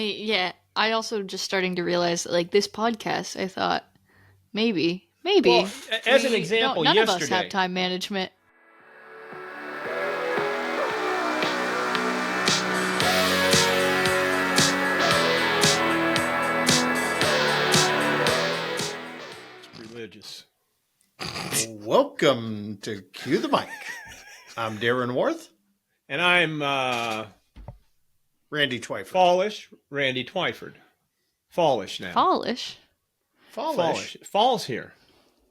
Yeah, I also just starting to realize that, like, this podcast, I thought maybe Well, as an we don't. example, None of us have yesterday. time management. Religious. Welcome to Cue the Mic. I'm Darren Worth. And I'm Randy Twyford. Fallish, Randy Twyford. Fallish now. Fallish. Fallish. Fall's here.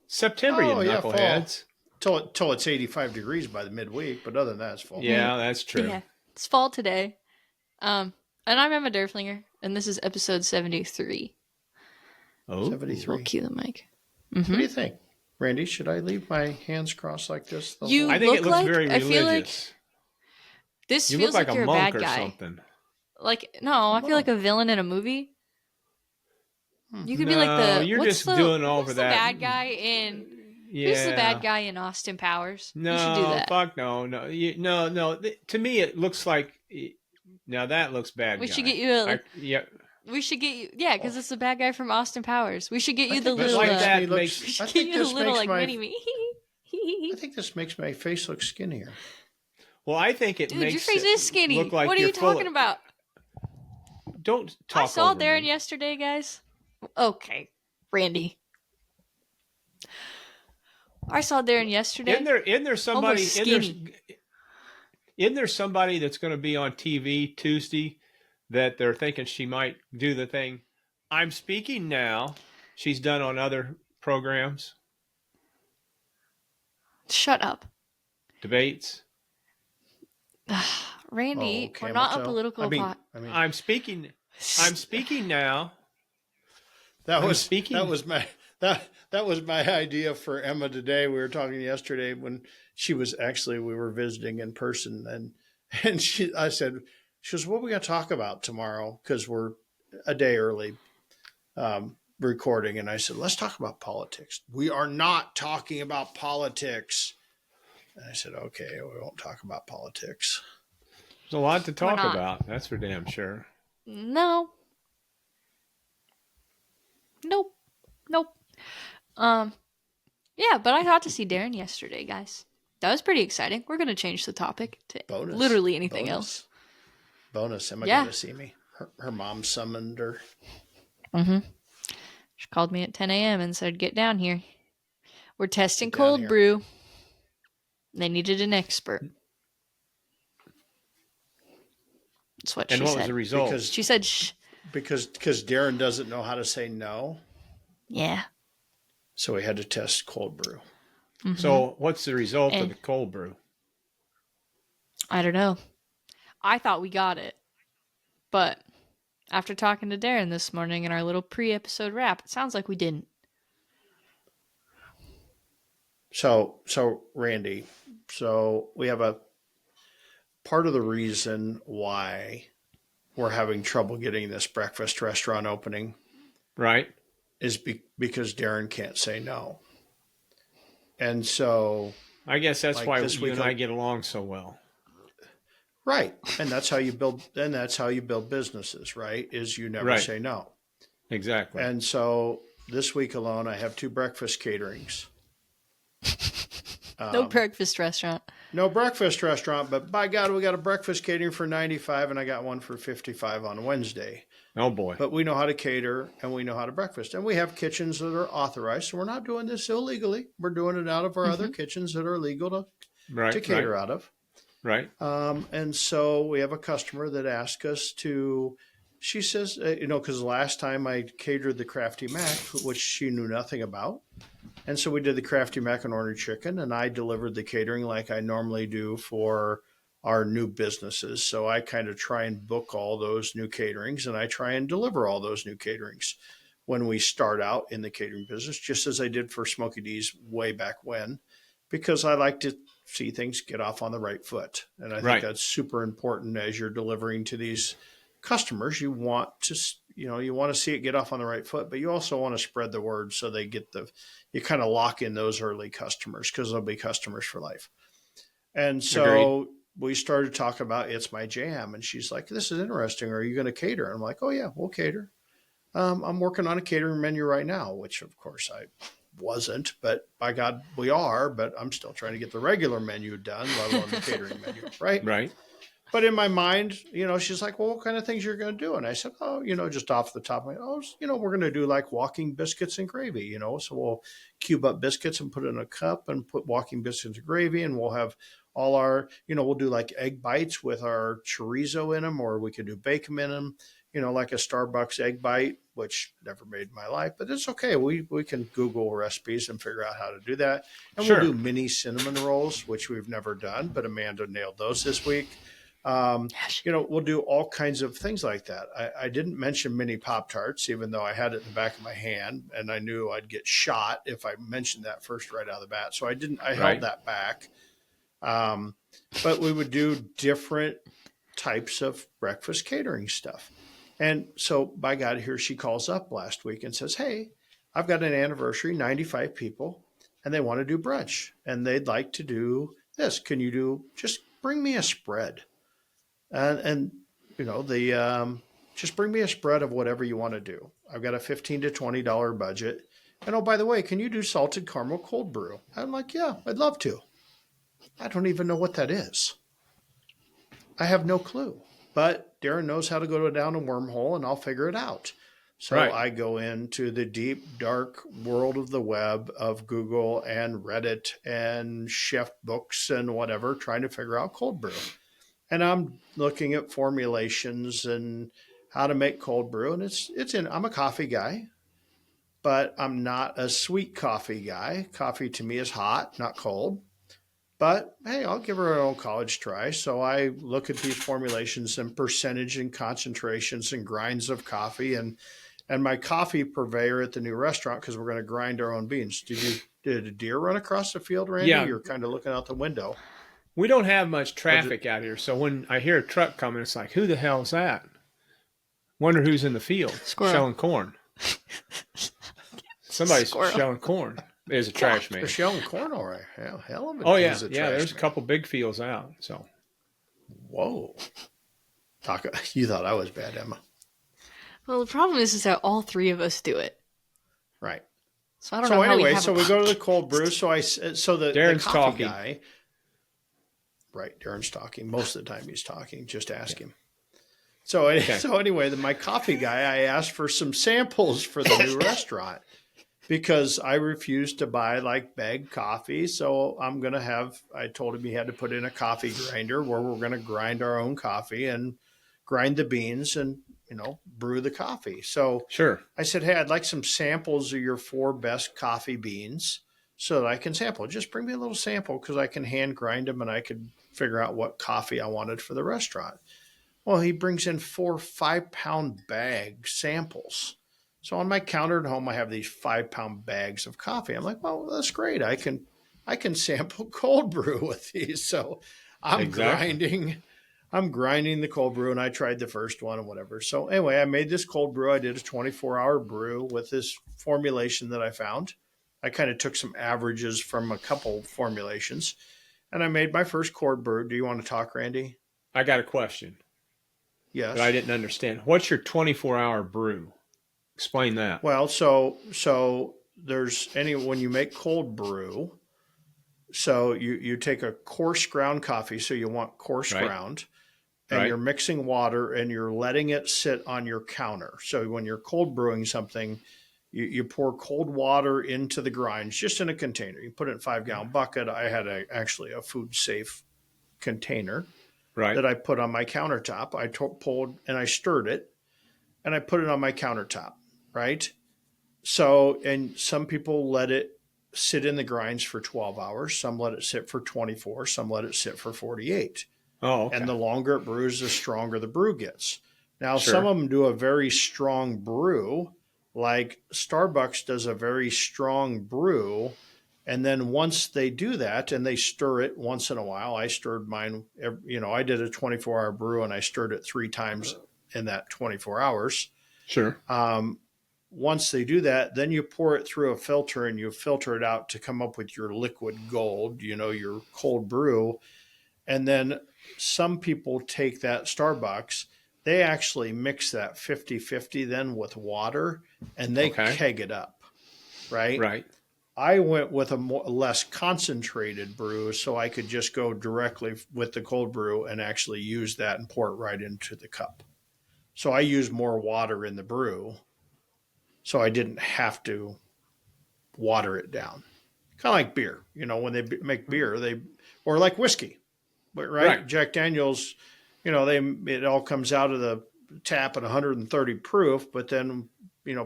September, you knuckleheads. Till it's 85 degrees by the midweek, but other than that, it's fall. Yeah, that's true. Yeah, it's fall today. And I'm Emma Derflinger, and this is episode 73. Oh, 73. We'll cue the mic. What do you think? Randy, should I leave my hands crossed like this? You I think it look looks like, very I feel like religious. this You feels look like you're a a bad monk or guy. something. Like, no, I feel like a villain in a movie. You could be like No, the. you're what's just the, doing who's over the that. bad guy in? Yeah. Who's the bad guy in Austin Powers? No, You should do that. fuck no. No. To me, it looks like. Now that looks bad. We guy. should get you a. Yeah. We should get you. Yeah, because it's the bad guy from Austin Powers. We should get you the think this little. like that we makes. should I get think you the this little makes like my- mini me. I think this makes my face look skinnier. Well, I think it Dude, makes your face it is skinny. Look like What are you're you full talking of- about? Don't talk. I saw over Darren me. yesterday, guys. Okay, Randy. I saw Darren yesterday. Isn't there somebody? Almost skinny. Isn't there somebody that's going to be on TV Tuesday that they're thinking she might do the thing? I'm speaking now. She's done on other programs, Shut up, debates. Randy. Oh, we're not a Camacho? political I mean, pot. I'm speaking. I'm speaking now. That I'm was speaking. that was my idea for Emma today. We were talking yesterday when we were visiting in person, and I said, she goes, "What are we going to talk about tomorrow?" Because we're a day early recording, and I said, "Let's talk about politics." We are not talking about politics. And I said, "Okay, we won't talk about politics." There's a lot to talk not. about. That's for damn sure. No. Nope. Yeah, but I got to see Darren yesterday, guys. That was pretty exciting. We're gonna change the topic to Bonus. literally anything else. Bonus. Emma Yeah. got to see me. Her mom summoned her. Mm-hmm. She called me at 10 a.m. and said, "Get down here. We're testing Get down cold here." brew. They needed an expert." That's what And she what said. was the result? Because She said, because Darren doesn't know how to say no, "Yeah." so he had to test cold brew. So, what's the result of And- the cold brew? I don't know. I thought we got it. But after talking to Darren this morning in our little pre-episode wrap, it sounds like we didn't. So Randy, we have a part of the reason why we're having trouble getting this breakfast restaurant opening Right. is because Darren can't say no. And so, I guess that's Like why this you week and I of- get along so well. right. And that's how you build businesses, right? Is you never Right. say no. Exactly. And so this week alone, I have 2 breakfast caterings. No breakfast restaurant. No breakfast restaurant, but by God, we got a breakfast catering for 95 and I got one for 55 on Wednesday. Oh boy. But we know how to cater and we know how to breakfast. And we have kitchens that are authorized. So we're not doing this illegally. We're doing it out of our other kitchens that are legal to cater out of. Right. And so we have a customer that asked us to, she says, because last time I catered the Crafty Mac, which she knew nothing about. And so we did the Crafty Macaroni Chicken, and I delivered the catering like I normally do for our new businesses. So I kind of try and book all those new caterings, and I try and deliver all those new caterings when we start out in the catering business, just as I did for Smokey D's way back when, because I like to see things get off on the right foot. And I think Right. that's super important as you're delivering to these customers. You want to, you want to see it get off on the right foot, but you also want to spread the word so they get you kind of lock in those early customers because they'll be customers for life. And so Agreed. we started talking about It's My Jam, and she's like, "This is interesting. Are you going to cater?" I'm like, "Oh yeah, we'll cater." I'm working on a catering menu right now, which of course I wasn't, but by God, we are. But I'm still trying to get the regular menu done, let alone the catering menu, right? Right. But in my mind, she's like, "Well, what kind of things you're going to do?" And I said, "Oh, just off the top of my, oh, we're going to do like walking biscuits and gravy, so we'll cube up biscuits and put it in a cup and put walking biscuits and gravy, and we'll have all our, we'll do like egg bites with our chorizo in them, or we could do bacon in them, like a Starbucks egg bite, which never made in my life, but it's okay. We can Google recipes and figure out how to do that, and we'll Sure. do mini cinnamon rolls, which we've never done, but Amanda nailed those this week. We'll do all kinds of things like that. I didn't mention mini Pop Tarts, even though I had it in the back of my hand and I knew I'd get shot if I mentioned that first right out of the bat. So I didn't, I held Right. that back. But we would do different types of breakfast catering stuff. And so, by God, here she calls up last week and says, "Hey, I've got an anniversary, 95 people, and they want to do brunch and they'd like to do this. Can you just bring me a spread? And just bring me a spread of whatever you want to do. I've got a $15 to $20 budget. And oh, by the way, can you do salted caramel cold brew?" I'm like, "Yeah, I'd love to." I don't even know what that is. I have no clue. But Darren knows how to go down a wormhole, and I'll figure it out. So Right. I go into the deep, dark world of the web of Google and Reddit and chef books and whatever, trying to figure out cold brew. And I'm looking at formulations and how to make cold brew. And I'm a coffee guy, but I'm not a sweet coffee guy. Coffee to me is hot, not cold. But hey, I'll give her an old college try. So I look at these formulations and percentage and concentrations and grinds of coffee and my coffee purveyor at the new restaurant, because we're going to grind our own beans. Did a deer run across the field, Randy? Yeah. You're kind of looking out the window. We don't have much Or did, traffic out here, so when I hear a truck coming, it's like, who the hell is that? Wonder who's in the field Squirrel. shelling corn. Somebody's Squirrel. shelling corn. There's a trash man. they're shelling corn, all right. Hell of a Oh yeah, is a yeah. trash There's a man. couple big fields out. So Whoa. You thought I was bad, Emma. Well, the problem is that all three of us do it. Right. So I don't So know how anyway, we have we go to the cold brew. So the Darren's coffee talking. guy. Right, Darren's talking. Most of the time he's talking. Just ask him. So anyway, my coffee guy, I asked for some samples for the new restaurant because I refused to buy like bagged coffee. So I told him he had to put in a coffee grinder where we're going to grind our own coffee and grind the beans and, brew the coffee. So sure. I said, "Hey, I'd like some samples of your 4 best coffee beans so that I can sample. Just bring me a little sample because I can hand grind them and I could figure out what coffee I wanted for the restaurant." Well, he brings in 4 5-pound bag samples. So on my counter at home, I have these 5-pound bags of coffee. I'm like, "Well, that's great. I can sample cold brew with these." So I'm Exactly. grinding the cold brew, and I tried the first one and whatever. So anyway, I made this cold brew. I did a 24-hour brew with this formulation that I found. I kind of took some averages from a couple formulations, and I made my first cold brew. Do you want to talk, Randy? I got a question that I Yes. didn't understand. What's your 24-hour brew? Explain that. Well, so there's when you make cold brew, so you take a coarse ground coffee, so you want coarse Right. ground, and Right. you're mixing water and you're letting it sit on your counter. So when you're cold brewing something, you pour cold water into the grinds just in a container. You put it in a 5-gallon bucket. I had actually a food safe container Right. that I put on my countertop. I pulled and I stirred it and I put it on my countertop. Right. So, and some people let it sit in the grinds for 12 hours. Some let it sit for 24. Some let it sit for 48. Oh, okay. And the longer it brews, the stronger the brew gets. Now, Sure. some of them do a very strong brew, like Starbucks does a very strong brew. And then once they do that and they stir it once in a while, I stirred mine, I did a 24-hour brew and I stirred it 3 times in that 24 hours. Sure. Once they do that, then you pour it through a filter and you filter it out to come up with your liquid gold, your cold brew. And then some people take that Starbucks, they actually mix that 50-50 then with water and they Okay. keg it up, right? Right. I went with a less concentrated brew so I could just go directly with the cold brew and actually use that and pour it right into the cup. So I used more water in the brew so I didn't have to water it down. Kind of like beer, when they make beer, or like whiskey, right? Right. Jack Daniels, it all comes out of the tap at 130 proof, but then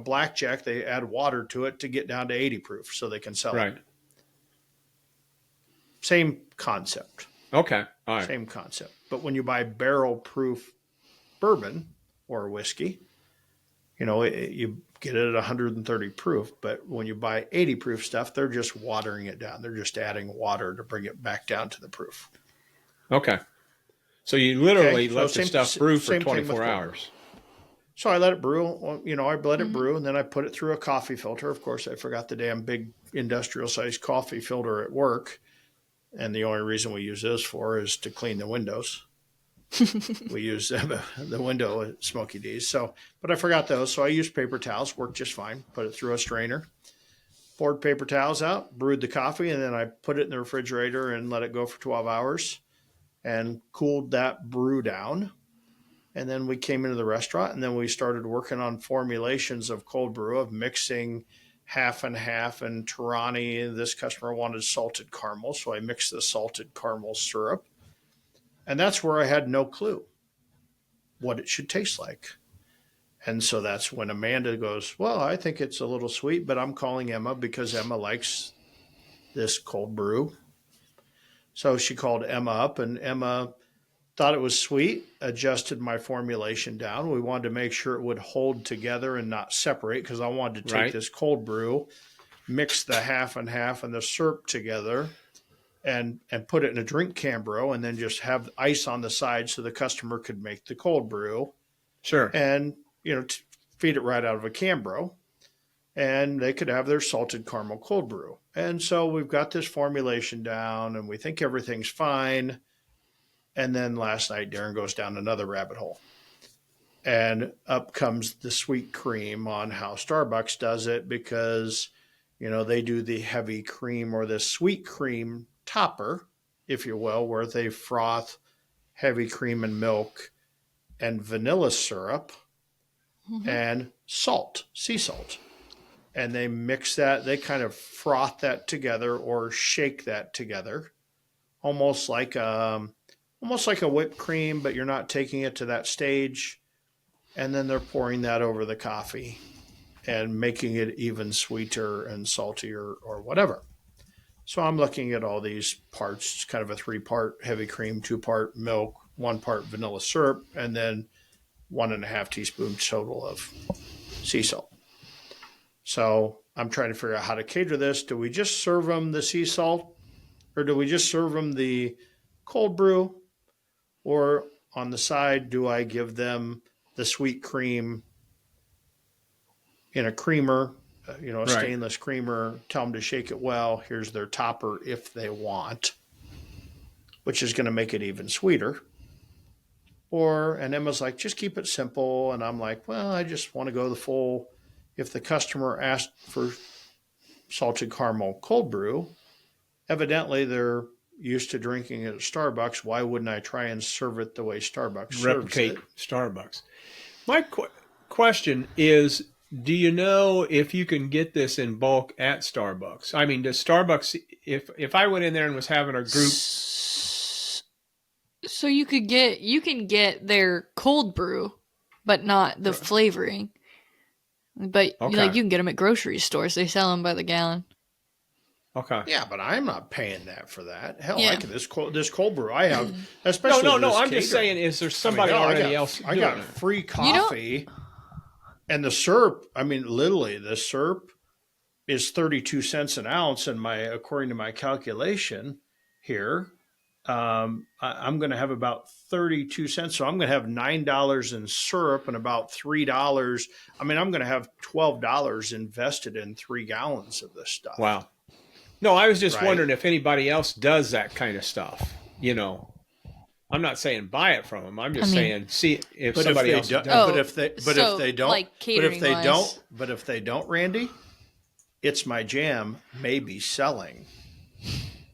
blackjack they add water to it to get down to 80 proof so they can sell it. Right. Same concept. Okay. All right. Same concept. But when you buy barrel proof bourbon or whiskey, you get it at 130 proof. But when you buy 80 proof stuff, they're just watering it down. They're just adding water to bring it back down to the proof. Okay. So you literally So let the stuff brew for same thing with 24 cold hours. So I let it brew. I let it brew, and then I put it through a coffee filter. Of course, I forgot the damn big industrial-sized coffee filter at work, and the only reason we use this for is to clean the windows. We use the window at Smoky D's. But I forgot those, so I used paper towels. Worked just fine. Put it through a strainer, poured paper towels out, brewed the coffee, and then I put it in the refrigerator and let it go for 12 hours, and cooled that brew down. And then we came into the restaurant, and then we started working on formulations of cold brew, of mixing half and half. And Tarani, this customer wanted salted caramel, so I mixed the salted caramel syrup. And that's where I had no clue what it should taste like. And so that's when Amanda goes, well, I think it's a little sweet, but I'm calling Emma because Emma likes this cold brew. So she called Emma up, and Emma thought it was sweet, adjusted my formulation down. We wanted to make sure it would hold together and not separate, because I wanted to take this cold brew, mix the half and half and the syrup together, and put it in a drink Cambro, and then just have ice on the side so the customer could make the cold brew. Sure. And, feed it right out of a Cambro, and they could have their salted caramel cold brew. And so we've got this formulation down, and we think everything's fine. And then last night, Darren goes down another rabbit hole. And up comes the sweet cream on how Starbucks does it, because, they do the heavy cream or the sweet cream topper, if you will, where they froth heavy cream and milk and vanilla syrup and salt, sea salt. And they mix that, they kind of froth that together or shake that together, almost like a whipped cream, but you're not taking it to that stage. And then they're pouring that over the coffee and making it even sweeter and saltier or whatever. So I'm looking at all these parts. It's kind of a 3-part heavy cream, 2-part milk, 1-part vanilla syrup, and then 1.5 teaspoons total of sea salt. So I'm trying to figure out how to cater this. Do we just serve them the sea salt, or do we just serve them the cold brew? Or on the side, do I give them the sweet cream in a creamer, a stainless creamer, tell them to shake it well. Here's their topper if they want, which is going to make it even sweeter. And Emma's like, just keep it simple. And I'm like, well, I just want to go the full. If the customer asked for salted caramel cold brew, evidently they're used to drinking it at Starbucks. Why wouldn't I try and serve it the way Starbucks serves it? Replicate Starbucks. My question is, do you know if you can get this in bulk at Starbucks? I mean, does Starbucks, if I went in there and was having a group... So you can get their cold brew, but not the flavoring. But you can get them at grocery stores. They sell them by the gallon. Okay. Yeah, but I'm not paying that for that. Hell, I can this cold brew I have, especially no. I'm just saying, is there somebody else? I got free coffee, and the syrup. I mean, literally, the syrup is 32 cents an ounce, and according to my calculation here, I'm going to have about 32 cents. So I'm going to have $9 in syrup and about $3. I mean, I'm going to have $12 invested in 3 gallons of this stuff. Wow. No, I was just wondering if anybody else does that kind of stuff. I'm not saying buy it from them. I'm just I mean- saying see if But somebody if else they does. don't, Oh, but if they so, don't, like, catering wise. but if they don't, Randy, it's my jam may be selling.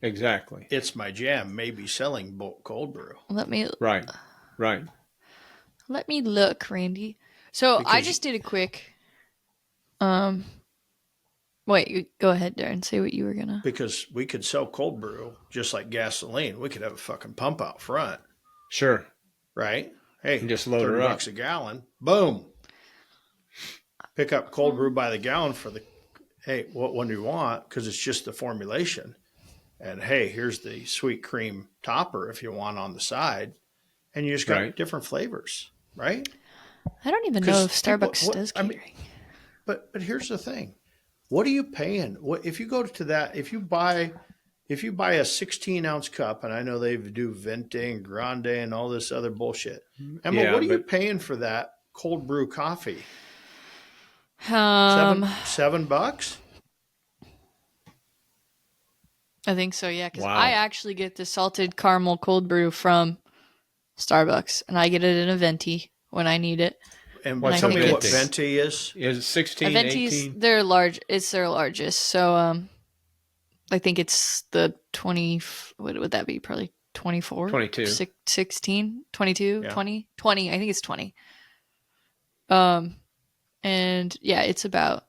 Exactly. It's my jam may be selling cold brew. Let me Right. Right. look, Randy. So I Because just did a quick. Wait, go ahead, Darren. Say what you were gonna. Because we could sell cold brew just like gasoline. We could have a fucking pump out front, Sure. right? Hey, And just load her $30 a gallon. Boom. Pick up cold brew by the gallon for the, hey, what one do you want? Because it's just the formulation. And hey, here's the sweet cream topper if you want on the side. And you just got Right. different flavors, right? I don't even know if 'Cause people- Starbucks what- does I mean, catering. But here's the thing. What are you paying? What if you go to that, if you buy a 16-ounce cup, and I know they do Venti and Grande and all this other bullshit. Emma, Yeah, what are you but- paying for that cold brew coffee? Um, $7? I think so. Yeah, because Wow. I actually get the salted caramel cold brew from Starbucks, and I get it in a venti when I need it. And What's tell a me what Venti? Venti is. Is it 16, A venti's 18? their large. It's their largest. So I think it's the 20. What would that be? Probably 24, 22. 16, 22, Yeah. 20, 20. I think it's 20. And yeah, it's about.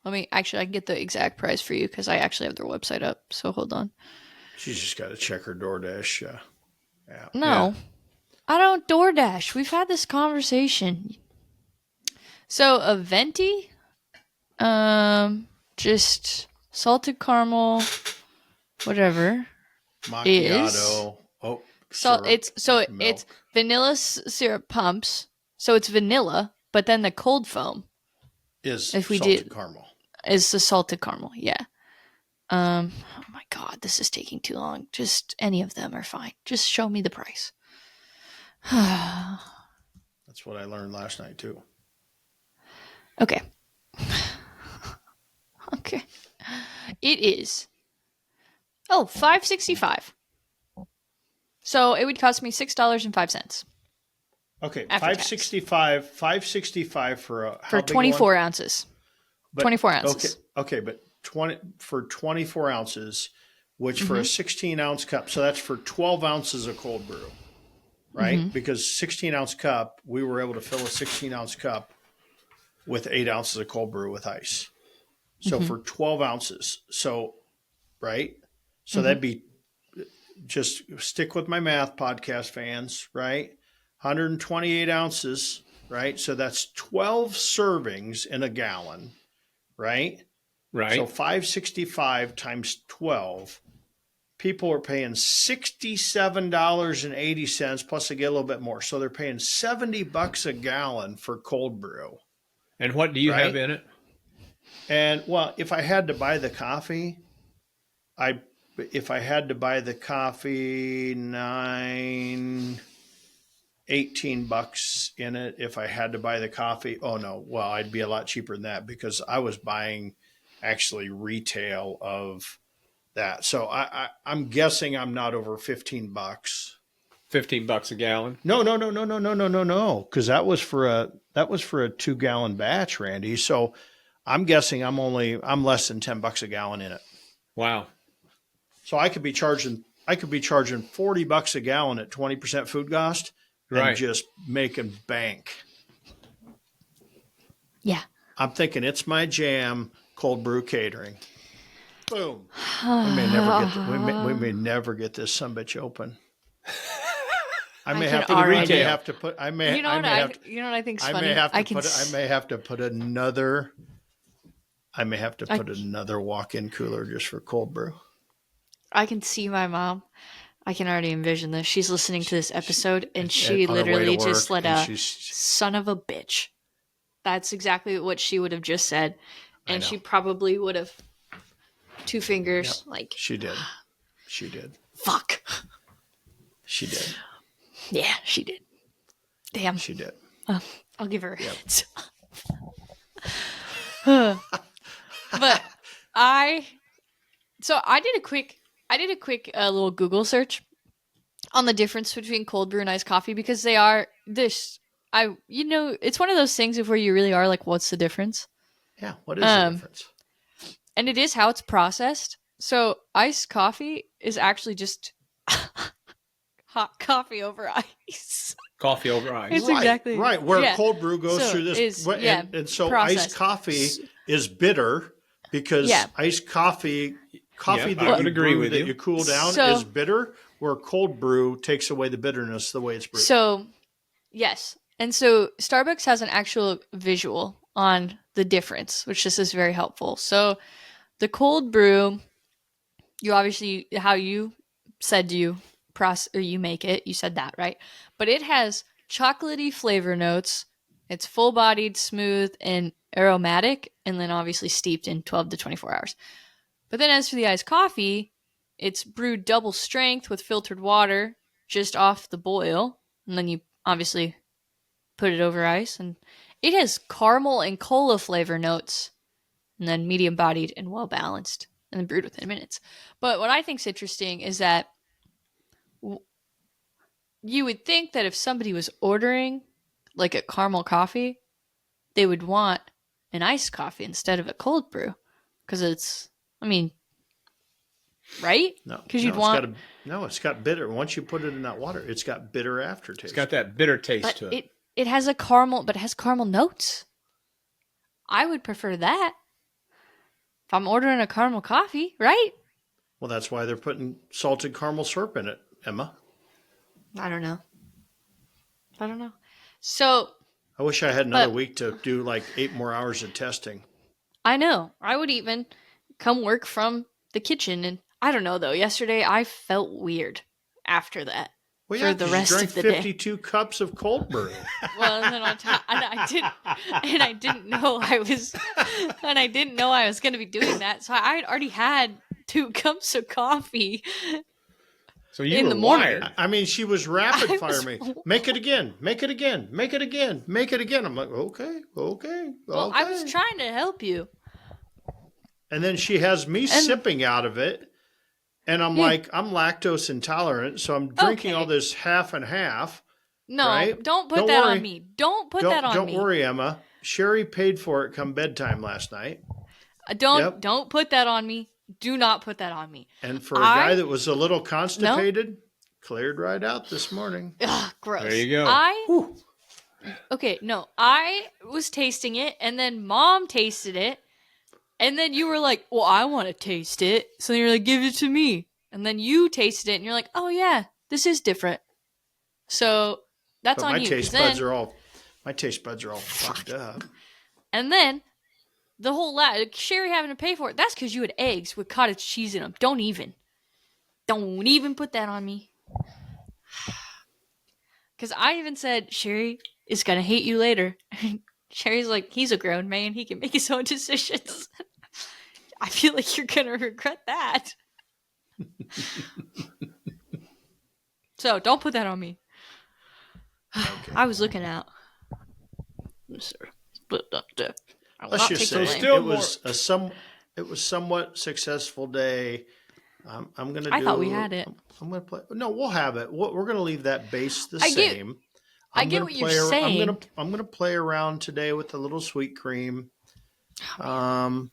Let me actually. I can get the exact price for you because I actually have their website up. So hold on. She's just got to check her DoorDash app. No, I don't DoorDash. We've had this conversation. So a venti, just salted caramel, whatever. Macchiato. Oh, So syrup, it's milk. vanilla syrup pumps. So it's vanilla, but then the cold foam is if we salted did- caramel. is the salted caramel. Yeah. Oh my god, this is taking too long. Just any of them are fine. Just show me the price. That's what I learned last night too. Okay. Okay. It is. Oh, $5.65. So it would cost me $6.05 Okay, After tax. $5.65 for a how for big a 24 one? ounces. But- 24 ounces. Okay, but 24 ounces, which for a 16-ounce cup, so that's for 12 ounces of cold brew, right? Because 16-ounce cup, we were able to fill a 16-ounce cup with 8 ounces of cold brew with ice. So for 12 ounces, so right, so that'd be, just stick with my math, podcast fans, right? 128 ounces, right? So that's 12 servings in a gallon, right? Right. So 565 times 12. People are paying $67.80 plus they get a little bit more. So they're paying $70 a gallon for cold brew. And what do you Right? have in it? And well, if I had to buy the coffee, if I had to buy the coffee, $18 in it. If I had to buy the coffee, oh no, well, I'd be a lot cheaper than that because I was buying actually retail of that. So I'm guessing I'm not over $15. $15 a gallon. No. Because that was for a 2-gallon batch, Randy. So I'm guessing I'm less than $10 a gallon in it. Wow. So I could be charging $40 a gallon at 20% food cost and Right. just making bank. Yeah. I'm thinking it's my jam, cold brew catering. Boom. We may never get this sumbitch open. I may have to put You know what I think's funny? I may have to put another walk-in cooler just for cold brew. I can see my mom. I can already envision this. She's listening to this episode and she on her way to literally work, just let and a she's- son of a bitch. That's exactly what she would have just said. And know. she probably would have 2 fingers like, She did. fuck. She did. Yeah, she did. Damn. She did. I'll give her a heads up. But I did a quick little Google search on the difference between cold brew and iced coffee because they are this. It's one of those things of where you really are like, what's the difference? Yeah, what is the Um, difference? and it is how it's processed. So iced coffee is actually just hot coffee over ice. Coffee over ice. It's exactly Right. Where yeah. cold brew goes So through this, is yeah and so iced processed. coffee is bitter because Yeah. iced coffee Yep, I that would you agree brew with that you. you cool down So is bitter, where cold brew takes away the bitterness the way it's brewed. so yes, and so Starbucks has an actual visual on the difference, which this is very helpful. So the cold brew, you obviously how you said you process or you make it, you said that right, but it has chocolatey flavor notes. It's full bodied, smooth, and aromatic, and then obviously steeped in 12 to 24 hours. But then as for the iced coffee, it's brewed double strength with filtered water just off the boil. And then you obviously put it over ice. And it has caramel and cola flavor notes. And then medium bodied and well balanced. And then brewed within minutes. But what I think is interesting is that you would think that if somebody was ordering like a caramel coffee, they would want an iced coffee instead of a cold brew. Because it's, I mean, right? No, Because no, you'd want, it's got bitter. Once you put it in that water, it's got bitter aftertaste. It's got that bitter taste but to it. it has a caramel, but it has caramel notes. I would prefer that if I'm ordering a caramel coffee, right? Well, that's why they're putting salted caramel syrup in it, Emma. I don't know. So, I wish I had another but week to do like 8 more hours of testing. I know I would even come work from the kitchen, and I don't know though. Yesterday I felt weird after that. Well, For yeah, the 'cause rest you drank of the day. 52 cups of cold brew. Well, and then on top, and I didn't know I was, and I didn't know I was going to be doing that. So I had already had 2 cups of coffee So you in were the morning. wired. I mean, she was rapid I fire was- me. Make it again. Make it again. Make it again. Make it again. I'm like, okay. Well, I was trying to help you. And then she has me sipping out of it. And I'm Yeah. like, I'm lactose intolerant. So I'm drinking Okay. all this half and half. No, Right? don't put Don't that worry. on me. Don't put that on Don't me. worry, Emma. Sherry paid for it come bedtime last night. Don't put that on me. Do not put that on me. And for a guy that was a little constipated, cleared right out this morning. Ugh, gross. There you go. Whew. Okay, no, I was tasting it, and then Mom tasted it, and then you were like, "Well, I want to taste it," so you're like, "Give it to me," and then you tasted it, and you're like, "Oh yeah, this is different." So that's But on my you. taste 'cause buds then, are all fucked up. and then the whole Sherry having to pay for it. That's because you had eggs with cottage cheese in them. Don't even put that on me. Because I even said Sherry is gonna hate you later. Sherry's like, he's a grown man. He can make his own decisions. I feel like you're going to regret that. So don't put that on me. Okay. I was looking out. But I will Let's not just take say the blame. still it was somewhat successful day. I'm gonna. I thought we had it. I'm gonna play. No, we'll have it. We're gonna leave that base the I get- same. I get what you're saying. I'm gonna play around today with a little sweet cream. I'm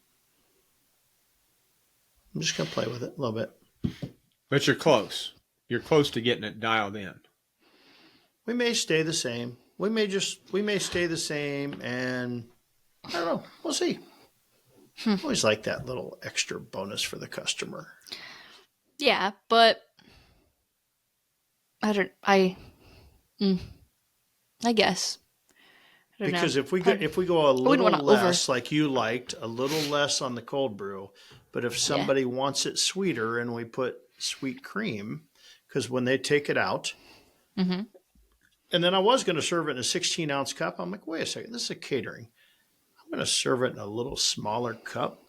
just gonna play with it a little bit. But you're close. You're close to getting it dialed in. We may stay the same. We may stay the same, and I don't know. We'll see. Always like that little extra bonus for the customer. Yeah, but I guess. I don't Because know. if we go a wouldn't little wanna less, like you liked, a little less on the cold brew, but if somebody wants it sweeter and we put sweet cream, because when they take it out, Mhm. and then I was going to serve it in a 16-ounce cup. I'm like, wait a second, this is a catering. I'm going to serve it in a little smaller cup.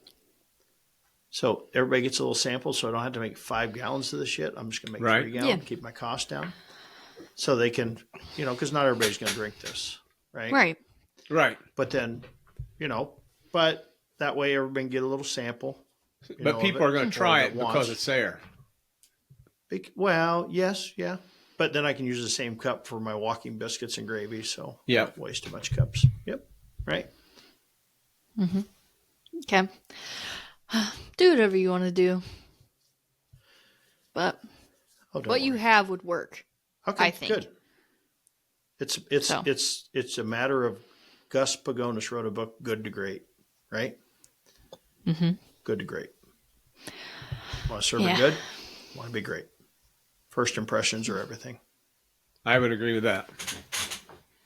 So everybody gets a little sample, so I don't have to make 5 gallons of the shit. I'm just going to make Right. 3 gallons, keep my cost down. So they can, because not everybody's going to drink this, right? Right. Right. But then, but that way everybody can get a little sample. But people are going to try it wants. because it's there. Well, yes, yeah. But then I can use the same cup for my walking biscuits and gravy, so Yeah. not waste too much cups. Yep. Right. Okay. Do whatever you want to do. But Oh, don't what you worry. have would work. Okay, I think. good. It's So. it's a matter of Gus Pagonis wrote a book, Good to Great, right? Good to great. Want to serve it Yeah. good? Want to be great. First impressions are everything, I would agree with that.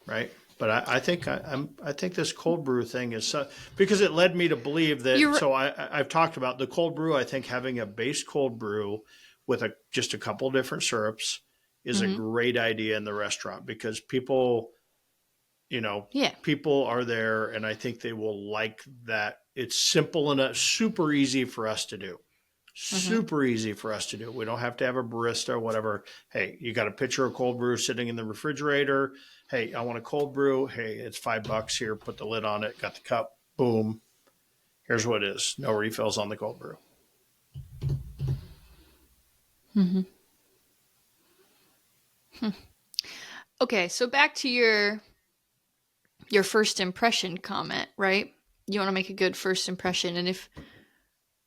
right? But I think I think this cold brew thing is because it led me to believe that. So I've talked about the cold brew. I think having a base cold brew with just a couple different syrups is a great idea in the restaurant because people, people are there, and I think they will like that. It's simple and super easy for us to do. Super easy for us to do. We don't have to have a barista or whatever. Hey, you got a pitcher of cold brew sitting in the refrigerator. Hey, I want a cold brew. Hey, it's $5 here. Put the lid on it. Got the cup. Boom. Here's what it is. No refills on the cold brew. Okay, so back to your first impression comment, right? You want to make a good first impression, and if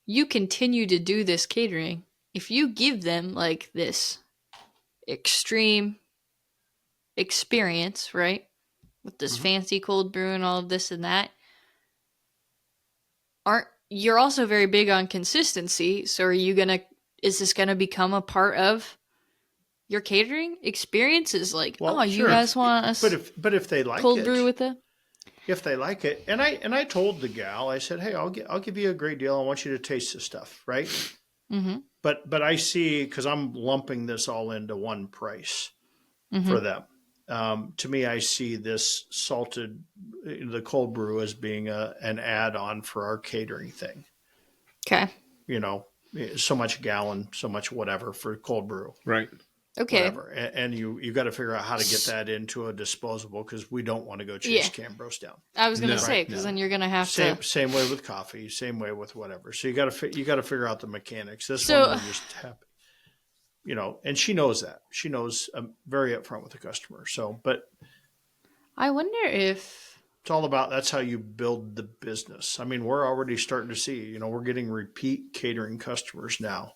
you continue to do this catering, if you give them like this extreme experience, right? With this fancy cold brew and all of this and that, you're also very big on consistency, so is this gonna become a part of your catering experience? Is like, Well, oh, you sure. guys want us But if they like cold it, brew with it? if they like it, and I told the gal, I said, hey, I'll give you a great deal. I want you to taste this stuff, right? But I see, because I'm lumping this all into one price for them. To me, I see this the cold brew as being an add-on for our catering thing. Okay. So much gallon, so much whatever for cold brew. Right. Okay. Whatever. And you got to figure out how to get that into a disposable because we don't want to go chase Cambros down. I was gonna No. say, because then you're gonna have to. Same way with coffee, same way with whatever. So you got to figure out the mechanics. This So- one we're just happy, and she knows that. She knows I'm very upfront with the customer. So, but I wonder if. it's all about that's how you build the business. I mean, we're already starting to see. We're getting repeat catering customers now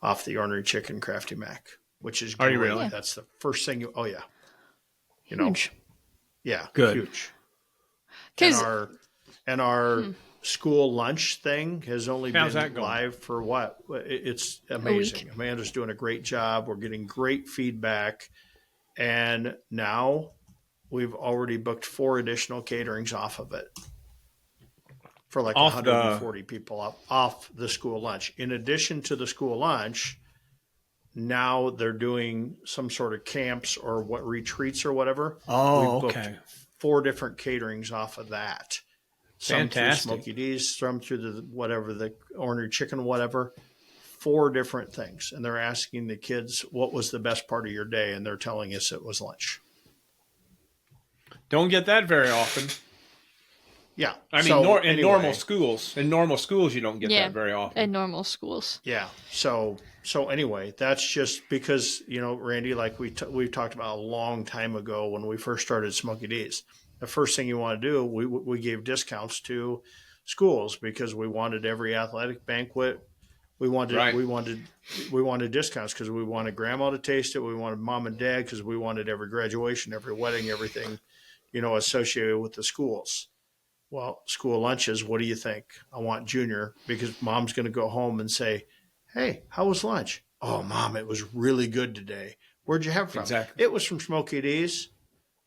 off the ornery chicken crafty mac, which is Are you great. really? That's the first thing you. Oh yeah, Huge. yeah, Good. huge. 'Cause- And our school lunch thing has only How's been that going? live for what? It's amazing. Amanda's doing a great job. We're getting great feedback. And now we've already booked 4 additional caterings off of it for like Off 140 people off the school lunch. In addition to the school lunch, now they're doing some sort of camps or what retreats or whatever. Oh, We've booked okay. 4 different caterings off of that. Some Fantastic. through Smoky D's, some through the ornery chicken, whatever. 4 different things. And they're asking the kids, what was the best part of your day? And they're telling us it was lunch. Don't get that very often. Yeah. I mean, So, in normal schools, you don't get that very often. in normal schools. Yeah. So anyway, that's just because, Randy, like we've talked about a long time ago when we first started Smoky D's. The first thing you want to do, we gave discounts to schools because we wanted every athletic banquet. We wanted discounts because we wanted grandma to taste it. We wanted mom and dad because we wanted every graduation, every wedding, everything, associated with the schools. Well, school lunches, what do you think? I want junior because mom's going to go home and say, hey, how was lunch? Oh, mom, it was really good today. Where'd you have it from? Exactly. It was from Smoky D's,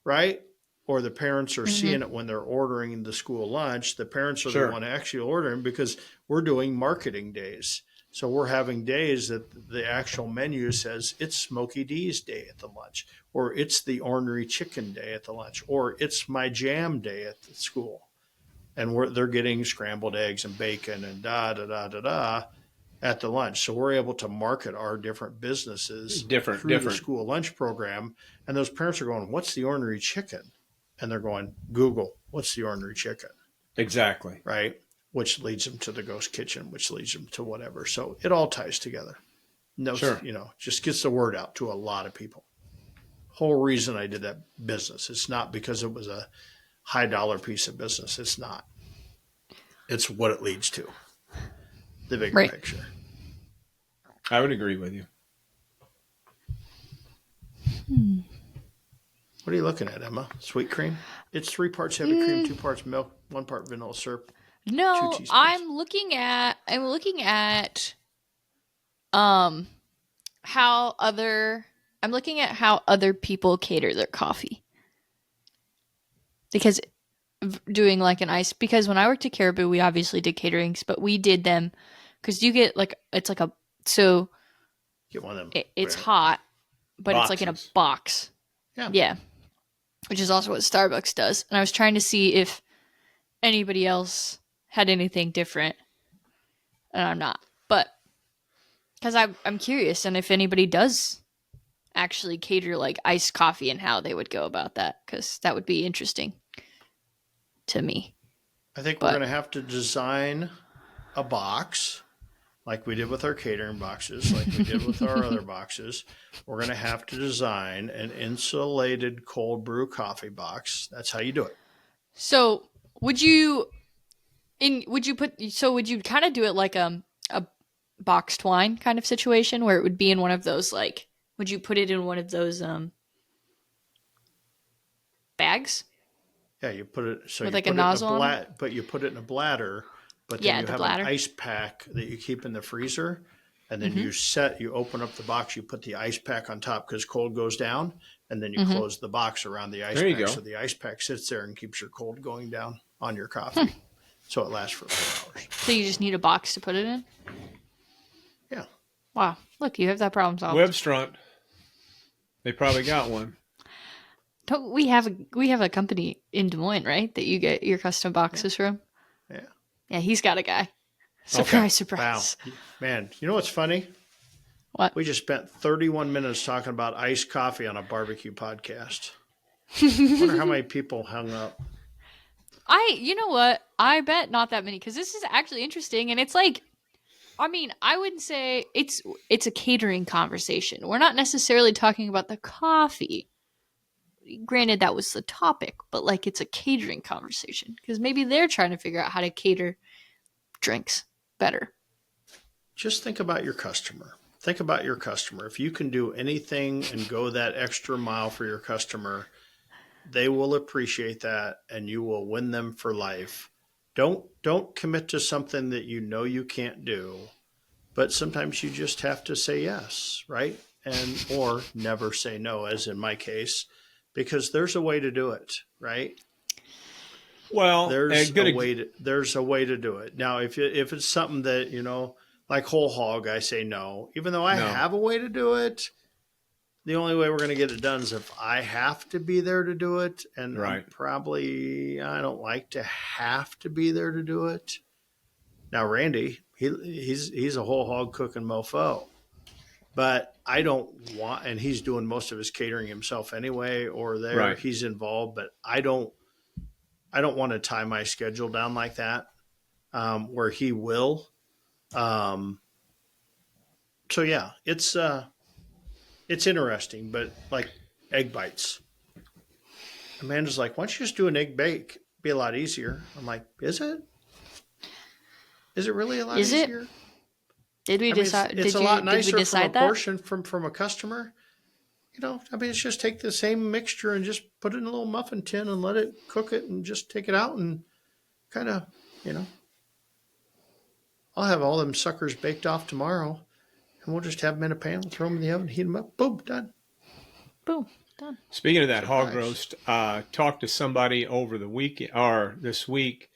right? Or the parents are seeing it when they're ordering the school lunch. The parents are the one actually ordering because we're doing marketing days. So we're having days that the actual menu says it's Smoky D's day at the lunch, or it's the ornery chicken day at the lunch, or it's my jam day at the school. And they're getting scrambled eggs and bacon and da-da-da-da-da at the lunch. So we're able to market our different businesses through the school lunch program. And those parents are going, what's the ornery chicken? And they're going, Google, what's the ornery chicken? Exactly. Right? Which leads them to the ghost kitchen, which leads them to whatever. So it all ties together. Just gets the word out to a lot of people. whole reason I did that business. It's not because it was a high dollar piece of business. It's not. It's what it leads to. The bigger Right. picture. I would agree with you. What are you looking at, Emma? Sweet cream? It's 3 parts heavy cream, 2 parts milk, 1 part vanilla syrup, 2 No, teaspoons. um I'm looking at how other people cater their coffee. Because doing like an ice, because when I worked at Caribou, we obviously did caterings, but we did them because you get like, it's like a, so Get one of them. it's hot, but it's like in a Boxes. box. Yeah. Yeah. Which is also what Starbucks does. And I was trying to see if anybody else had anything different. And I'm not. But because I'm curious, and if anybody does actually cater like iced coffee and how they would go about that, because that would be interesting to me. I think But we're going to have to design a box like we did with our catering boxes, like we did with our other boxes. We're going to have to design an insulated cold brew coffee box. That's how you do it. so would you would you kind of do it like a boxed wine kind of situation where it would be in one of those, like, would you put it in one of those bags Yeah, you put it so with you like a put it in a nozzle on it? but you put it in a bladder, but then Yeah, you the have an bladder. ice pack that you keep in the freezer, and then Mm-hmm. you open up the box, you put the ice pack on top because cold goes down, and then you Mm-hmm. close the box around the ice There you pack, go. so the ice pack sits there and keeps your cold going down on your coffee, so it lasts for 4 hours. So you just need a box to put it in? Yeah, Wow. Look, you have that problem solved. Webstrunt. They probably got one. Don't we have a company in Des Moines, right? That you get your custom boxes from? yeah. Yeah, he's got a guy. Okay. Surprise, surprise. Wow, man, you know what's funny? What? We just spent 31 minutes talking about iced coffee on a barbecue podcast. Wonder how many people hung up. You know what? I bet not that many, because this is actually interesting, and it's like, I mean, I wouldn't say it's a catering conversation. We're not necessarily talking about the coffee. Granted, that was the topic, but like, it's a catering conversation because maybe they're trying to figure out how to cater drinks better. Just think about your customer. Think about your customer. If you can do anything and go that extra mile for your customer, they will appreciate that and you will win them for life. Don't commit to something that you know you can't do, but sometimes you just have to say yes, right? And or never say no, as in my case, because there's a way to do it, right? Well, There's good a way to do it. Now, if it's something that, like whole hog, I say no. Even though I no. have a way to do it, the only way we're going to get it done is if I have to be there to do it. And Right. I don't like to have to be there to do it. Now, Randy, he's a whole hog cooking mofo, but I don't want, and he's doing most of his catering himself anyway, or there Right. he's involved, but I don't want to tie my schedule down like that, where he will. So yeah, it's interesting, but like egg bites. Amanda's like, why don't you just do an egg bake? It'd be a lot easier. I'm like, is it? Is it really a lot Is it? easier? Did we I mean, decide? it's a lot Did we nicer from a decide that? portion from a customer. I mean, it's just take the same mixture and just put it in a little muffin tin and let it cook it and just take it out and kind of, I'll have all them suckers baked off tomorrow and we'll just have them in a pan, throw them in the oven, heat them up, boom, done. Boom, done. Speaking of that hog Surprise. roast, talked to somebody over the week or this week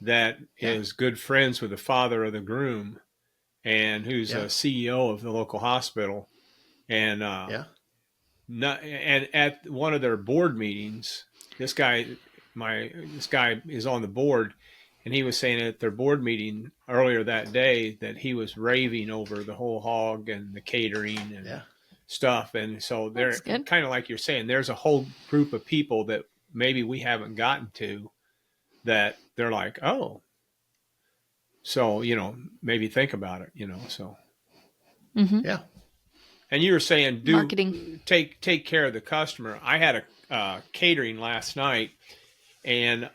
that is good friends with the father of the groom and who's a CEO of the local hospital. And and at one of their board meetings, this guy is on the board, and he was saying at their board meeting earlier that day that he was raving over the whole hog and the catering and stuff. And so they're kind of like you're saying, there's a whole group of people that maybe we haven't gotten to that they're like, oh, so, maybe think about it, so. Mm-hmm. Yeah. And you were saying Marketing. take care of the customer. I had a catering last night, and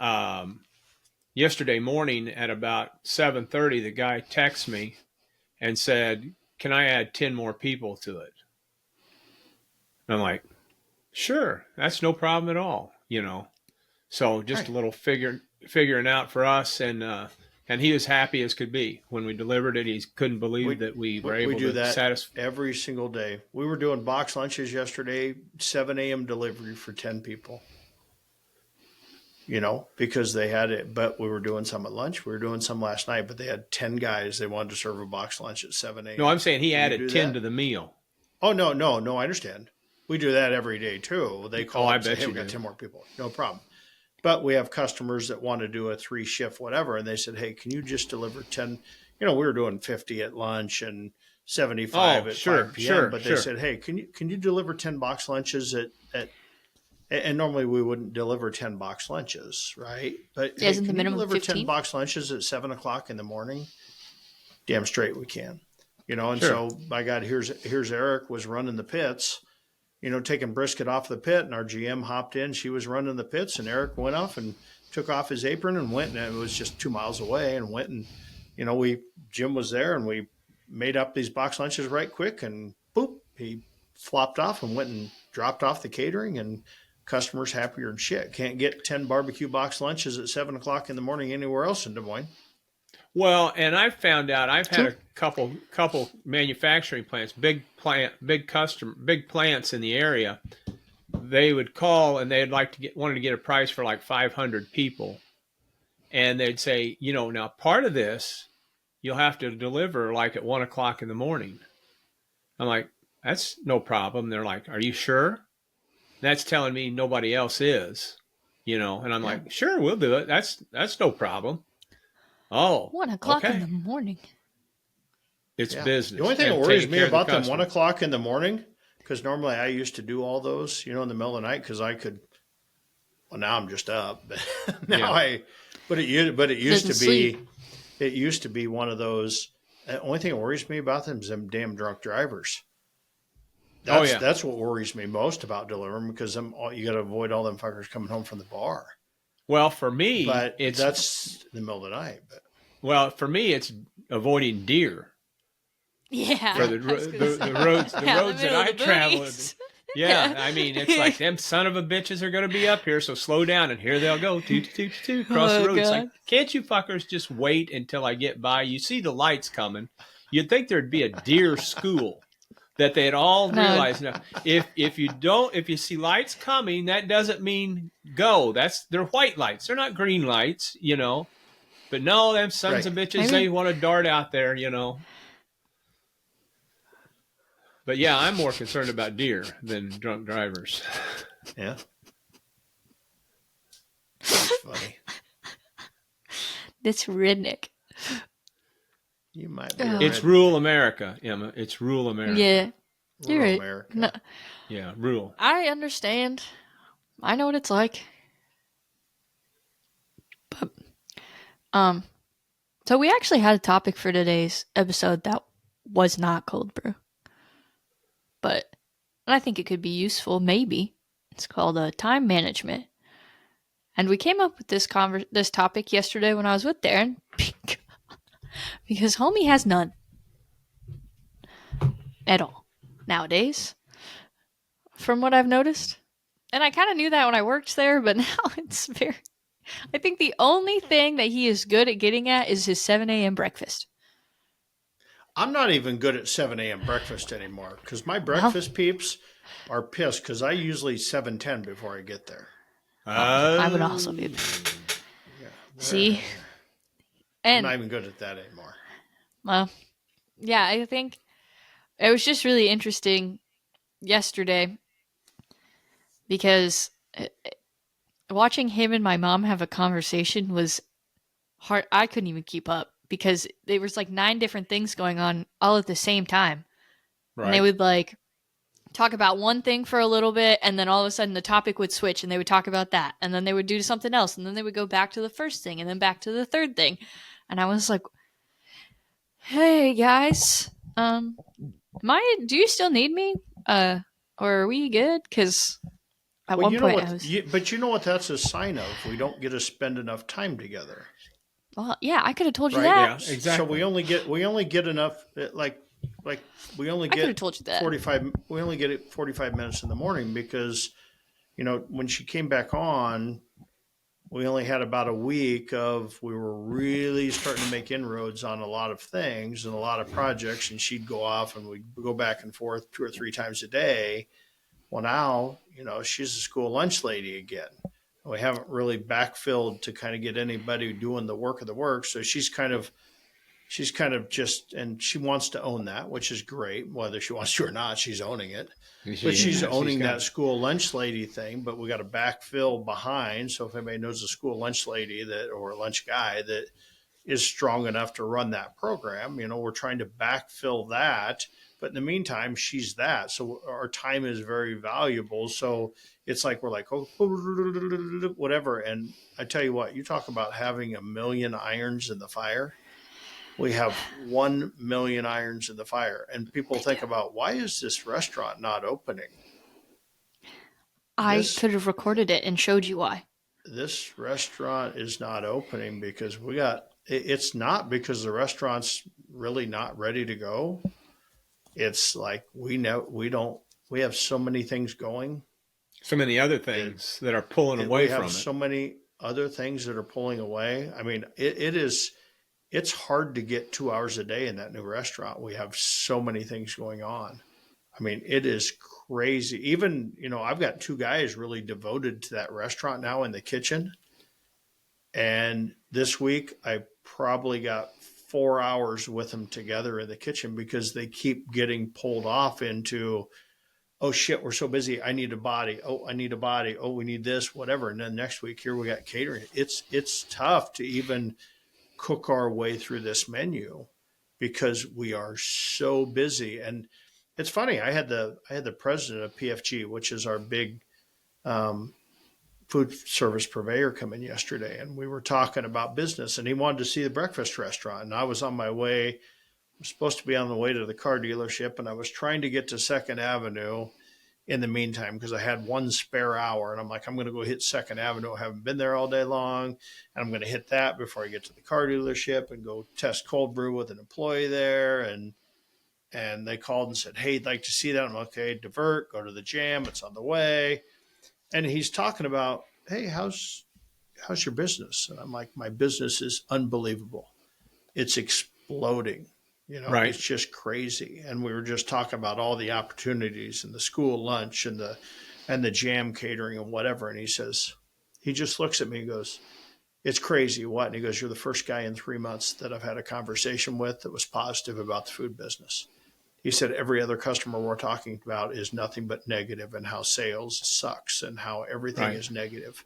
yesterday morning at about 7:30, the guy texted me and said, "Can I add 10 more people to it?" And I'm like, "Sure, that's no problem at all." So just a Right. little figuring out for us, and he was happy as could be when we delivered it. He couldn't believe We that we were we able do to that satisfy. every single day. We were doing box lunches yesterday, 7 a.m. delivery for 10 people. Because they had it, but we were doing some at lunch. We were doing some last night, but they had 10 guys. They wanted to serve a box lunch at 7 No, a.m. I'm saying he Can you added do 10 to that? the meal. Oh, no, no, no. I understand. We do that every day too. They Oh, call up I and say, bet hey, you we got do. 10 more people. No problem. But we have customers that want to do a 3-shift, whatever. And they said, hey, can you just deliver 10? We were doing 50 at lunch and 75 Oh, at sure, 5 p.m. sure, But they sure. said, hey, can you deliver 10 box lunches and normally we wouldn't deliver 10 box lunches, right? But hey, Isn't the can you minimum deliver 10 15? box lunches at 7 o'clock in the morning? Damn straight we can. And Sure. so by God, here's Eric was running the pits, taking brisket off the pit, and our GM hopped in. She was running the pits, and Eric went off and took off his apron and went, and it was just 2 miles away, and went and Jim was there, and we made up these box lunches right quick, and boop, he flopped off and went and dropped off the catering, and customers happier than shit. Can't get 10 barbecue box lunches at 7 o'clock in the morning anywhere else in Des Moines. Well, and I've found out I've had True. a couple manufacturing plants, big plants in the area. They would call and they'd wanted to get a price for like 500 people, and they'd say, now part of this you'll have to deliver like at 1 o'clock in the morning. I'm like, that's no problem. They're like, are you sure? That's telling me nobody else is, and I'm Yeah. like, sure, we'll do it. That's no problem. Oh, 1 o'clock in okay. the morning. It's Yeah. The only business thing that and worries taking me care of the about them one customer. o'clock in the morning, because normally I used to do all those, in the middle of the night, because I could. Well, now I'm just up. now Yeah. I, but it used Doesn't to sleep. be, it used to be one of those. The only thing that worries me about them is them damn drunk drivers. Oh That's yeah. that's what worries me most about delivering, because you got to avoid all them fuckers coming home from the bar. Well, for me, But that's in the middle of the night. But it's avoiding deer Yeah. for yeah, the I was gonna say. the roads the Yeah, the roads that middle of I the travel. boonies. Yeah, I mean, it's like them son of a bitches are going to be up here, so slow down, and here they'll go, toot, toot, toot, toot, across the Oh road. It's like, god. can't you fuckers just wait until I get by? You see the lights coming. You'd think there'd be a deer school that they'd all No. realize. Now, if you see lights coming, that doesn't mean go. They're white lights. They're not green lights, But no, them sons right. of bitches, Maybe they want to dart out there, But yeah, I'm more concerned about deer than drunk drivers. Yeah, that's funny. this redneck. You might be a Oh. It's red rural America, Emma. It's rural America. Yeah. You're rural right. America. No, Yeah, rural. I understand. I know what it's like. But so we actually had a topic for today's episode that was not cold brew. But and I think it could be useful maybe. It's called time management. And we came up with this topic yesterday when I was with Darren because homie has none at all nowadays, from what I've noticed. And I kind of knew that when I worked there, but now it's very. I think the only thing that he is good at getting at is his 7 a.m. breakfast. I'm not even good at 7 a.m. breakfast anymore, because my Well, breakfast peeps are pissed, because I usually 7:10 before I get there. I would also be. Yeah, See? I'm not And, even good at that anymore. well, yeah, I think it was just really interesting yesterday because watching him and my mom have a conversation was hard. I couldn't even keep up because there was like 9 different things going on all at the same time. And they right. would like talk about one thing for a little bit, and then all of a sudden the topic would switch and they would talk about that, and then they would do something else, and then they would go back to the first thing and then back to the third thing. And I was like, hey guys, Do you still need me? Or are we good? Because at Well, one you know point I what? was, But you know what that's a sign of? We don't get to spend enough time together, well, yeah, I could have told you right? that. Yeah, So exactly. we only get enough like we only I could have get told you that. 45 we only get it 45 minutes in the morning because when she came back on, we only had about a week of we were really starting to make inroads on a lot of things and a lot of projects, and she'd go off and we'd go back and forth 2 or 3 times a day. Well, now, she's a school lunch lady again. We haven't really backfilled to kind of get anybody doing the work of the work. So she's kind of just, and she wants to own that, which is great. Whether she wants to or not, she's owning it. But she's She's owning got that it. school lunch lady thing. But we got to backfill behind. So if anybody knows a school lunch lady or a lunch guy that is strong enough to run that program, we're trying to backfill that. But in the meantime, she's that. So our time is very valuable. So it's like we're like, oh, whatever. And I tell you what, you talk about having a million irons in the fire. We have 1 million irons in the fire. And people We do. think about, why is this restaurant not opening? I This could have recorded it and showed you why. this restaurant is not opening because it's not because the restaurant's really not ready to go. It's like we have so many things going. So many other It, things that are pulling we away have from it. so many other things that are pulling away. I mean, it's hard to get 2 hours a day in that new restaurant. We have so many things going on. I mean, it is crazy. Even, I've got two guys really devoted to that restaurant now in the kitchen. And this week, I probably got 4 hours with them together in the kitchen because they keep getting pulled off into, oh shit, we're so busy. I need a body. Oh, I need a body. Oh, we need this, whatever. And then next week, here we got catering. It's tough to even cook our way through this menu because we are so busy. And it's funny. I had the president of PFG, which is our big um, food service purveyor, come in yesterday, and we were talking about business. And he wanted to see the breakfast restaurant, and I was on my way. I was supposed to be on the way to the car dealership, and I was trying to get to Second Avenue in the meantime because I had one spare hour, and I'm like, I'm going to go hit Second Avenue. I haven't been there all day long, and I'm going to hit that before I get to the car dealership and go test cold brew with an employee there. And they called and said, hey, I'd like to see that. I'm like, okay, divert, go to the jam. It's on the way. And he's talking about, hey, how's your business? And I'm like, my business is unbelievable. It's exploding. It's Right. just crazy. And we were just talking about all the opportunities and the school lunch and the jam catering and whatever. And he just looks at me and goes, it's crazy. What? And he goes, you're the first guy in 3 months that I've had a conversation with that was positive about the food business. He said every other customer we're talking about is nothing but negative and how sales sucks and how everything Right. is negative.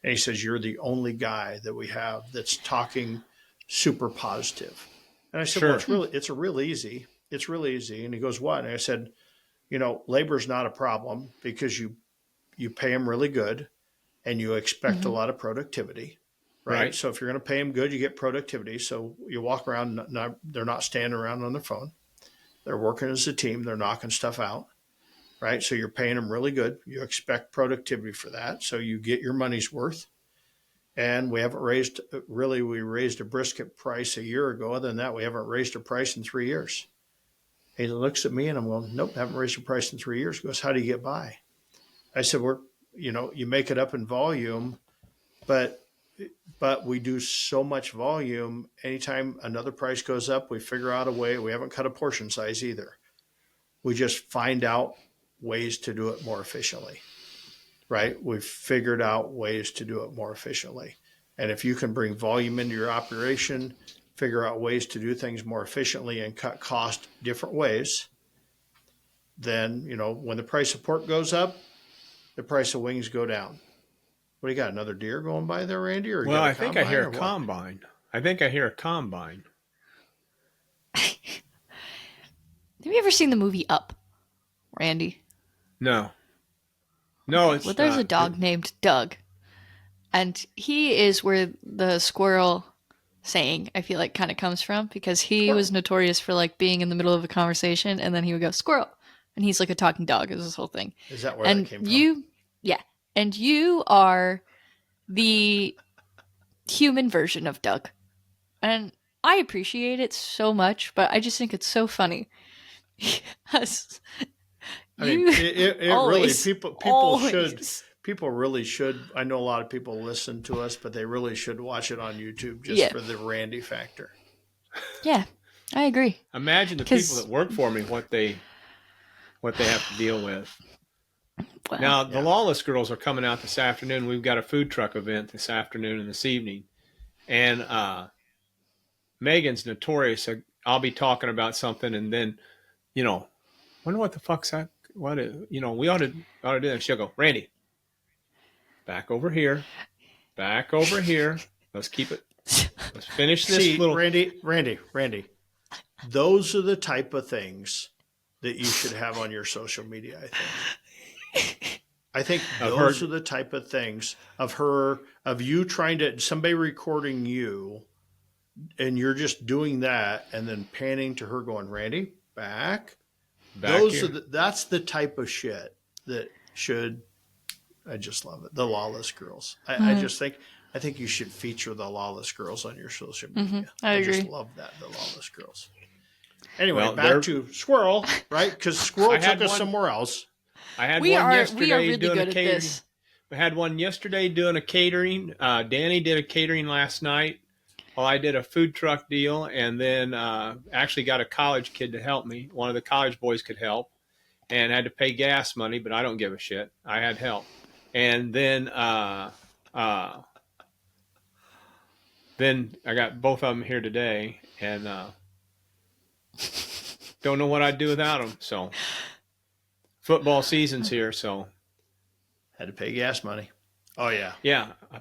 And he says, you're the only guy that we have that's talking super positive. And I said, well, Sure. it's a real easy. It's really easy. And he goes, what? And I said, labor's not a problem because you pay them really good and you expect a Mm-hmm. lot of productivity, right? Right. So if you're going to pay them good, you get productivity. So you walk around, they're not standing around on their phone. They're working as a team. They're knocking stuff out, right? So you're paying them really good. You expect productivity for that. So you get your money's worth. And we haven't we raised a brisket price a year ago. Other than that, we haven't raised a price in 3 years. He looks at me and I'm going, nope, haven't raised a price in 3 years. He goes, how do you get by? I said, you make it up in volume, but we do so much volume. Anytime another price goes up, we figure out a way. We haven't cut a portion size either. We just find out ways to do it more efficiently, right? We've figured out ways to do it more efficiently. And if you can bring volume into your operation, figure out ways to do things more efficiently and cut cost different ways, then, when the price of pork goes up, the price of wings go down. What do you got? Another deer going by there, Randy? Or you Well, got a I think I combine hear a or what? combine. I think I hear a combine. Have you ever seen the movie Up, Randy? No. No, Okay. Well, it's there's a not. dog named Doug, and he is where the squirrel saying, I feel like kind of comes from, because he Squirrel. was notorious for like being in the middle of a conversation and then he would go squirrel, and he's like a talking dog. It was this whole thing. Is that where that And came from? you, yeah, and you are the human version of Doug, and I appreciate it so much, but I just think it's so funny. Yes. I mean, You it really always, people really should. I know a lot of people listen to us, but they really should watch it on YouTube just Yeah. for the Randy factor. Yeah, I agree. Imagine the 'Cause- people that work for me, what they have to deal with. Wow. Now, the Yeah. Lawless girls are coming out this afternoon. We've got a food truck event this afternoon and this evening. And Megan's notorious. I'll be talking about something, and then, wonder what the fuck's that? We ought to do that. She'll go, Randy, back over here. Let's keep it. Let's finish this See, little. Randy. Those are the type of things that you should have on your social media, I think. I think those are the type of things of you trying to, somebody recording you, and you're just doing that and then panning to her going, Randy, back those here. That's the type of shit that should, I just love it. The Lawless girls. I think you should feature the Lawless girls on your social media. I agree. just love that, the Lawless girls. Anyway, Well, back to Squirrel, right? Because Squirrel took us somewhere else. I had we one are yesterday really doing good a at catering. this. I had one yesterday doing a catering. Danny did a catering last night. Well, I did a food truck deal, and then actually got a college kid to help me. One of the college boys could help, and had to pay gas money, but I don't give a shit. I had help. And then I got both of them here today, and don't know what I'd do without them. So football season's here, so Had to pay gas money. Oh yeah. yeah, I'll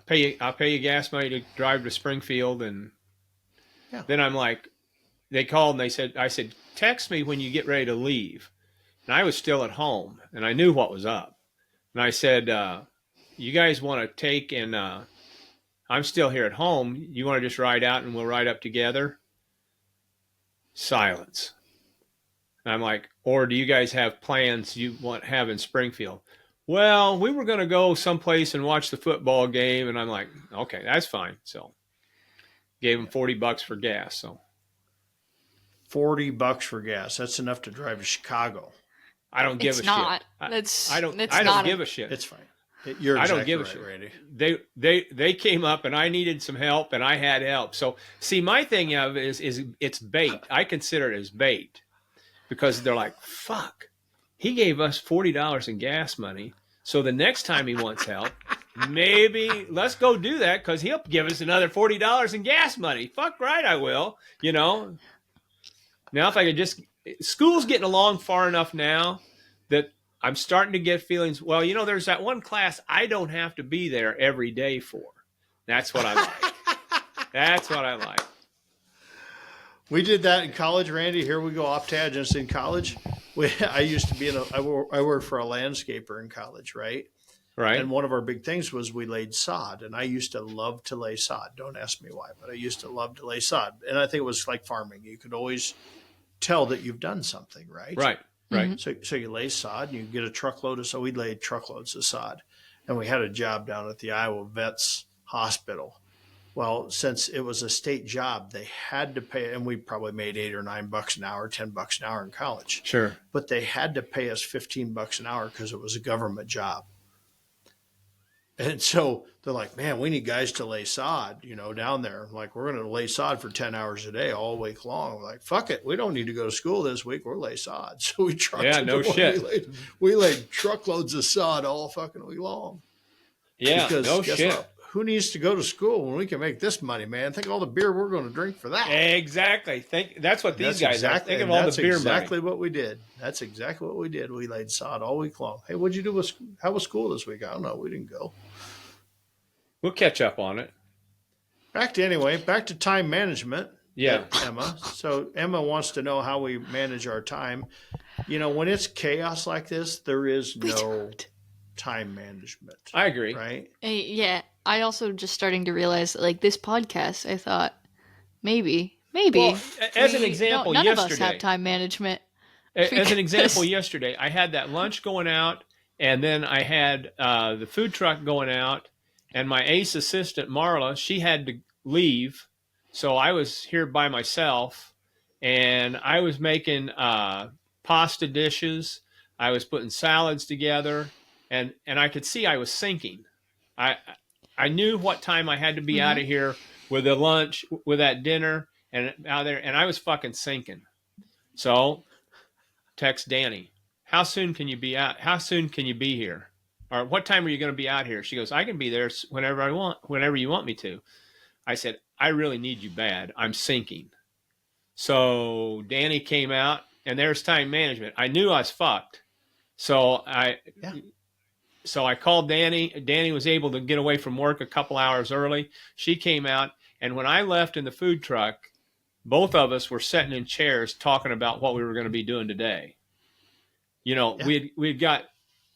pay you gas money to drive to Springfield, and then I'm like, they called and I said, text me when you get ready to leave. And I was still at home, and I knew what was up. And I said, you guys want to take, and I'm still here at home. You want to just ride out and we'll ride up together? Silence. And I'm like, or do you guys have plans you want to have in Springfield? Well, we were going to go someplace and watch the football game. And I'm like, okay, that's fine. So gave him $40 for gas. So $40 for gas. That's enough to drive to Chicago. I don't give It's a not. shit. I don't give a shit. It's fine. You're exactly I don't give a right, shit. Randy. They came up and I needed some help and I had help. So see, my thing of is it's bait. I consider it as bait because they're like, fuck, he gave us $40 in gas money. So the next time he wants help, maybe let's go do that because he'll give us another $40 in gas money. Fuck right, I will. Now if I could just, school's getting along far enough now that I'm starting to get feelings. Well, there's that one class I don't have to be there every day for. That's what I like. That's what I like. We did that in college, Randy. Here we go off tangents. In college, I used to be I worked for a landscaper in college, right? Right. And one of our big things was we laid sod, and I used to love to lay sod. Don't ask me why, but I used to love to lay sod, and I think it was like farming. You could always tell that you've done something, right? Right. Right. Mm-hmm. So you lay sod, and you get a truckload of. So we laid truckloads of sod, and we had a job down at the Iowa Vets Hospital. Well, since it was a state job, they had to pay, and we probably made $8 or $9 an hour, $10 an hour in college. Sure. But they had to pay us $15 an hour because it was a government job. And so they're like, man, we need guys to lay sod, down there. I'm like, we're going to lay sod for 10 hours a day all week long. We're like, fuck it. We don't need to go to school this week. We'll lay sod. So we trucked. Yeah, no shit. We laid truckloads of sod all fucking week long. Yeah, because no guess shit. What? Who needs to go to school when we can make this money, man? Think of all the beer we're going to drink for that. Exactly. That's what these guys are. Think of all the beer money. That's exactly what we did. That's exactly what we did. We laid sod all week long. Hey, what'd you do? How was school this week? I don't know. We didn't go. We'll catch up on it. Back to time management. Yeah. Emma. So Emma wants to know how we manage our time. When it's chaos like this, there is no time management. I agree. Right? Yeah. I also just starting to realize that, like, this podcast, I thought Maybe. Well, Maybe. as an We don't example, none of us have yesterday, time management as an example, because yesterday, I had that lunch going out, and then I had the food truck going out, and my ace assistant Marla, she had to leave, so I was here by myself, and I was making pasta dishes. I was putting salads together, and I could see I was sinking. I I knew what time I had to be out Mhm. of here with the lunch, with that dinner, and out there, and I was fucking sinking. So text Danny, how soon can you be out? How soon can you be here? Or what time are you going to be out here? She goes, I can be there whenever I want, whenever you want me to. I said, I really need you bad. I'm sinking. So Danny came out, and there's time management. I knew I was fucked. So I Yeah. so I called Danny. Danny was able to get away from work a couple hours early. She came out, and when I left in the food truck, both of us were sitting in chairs talking about what we were going to be doing today. Yeah. We'd got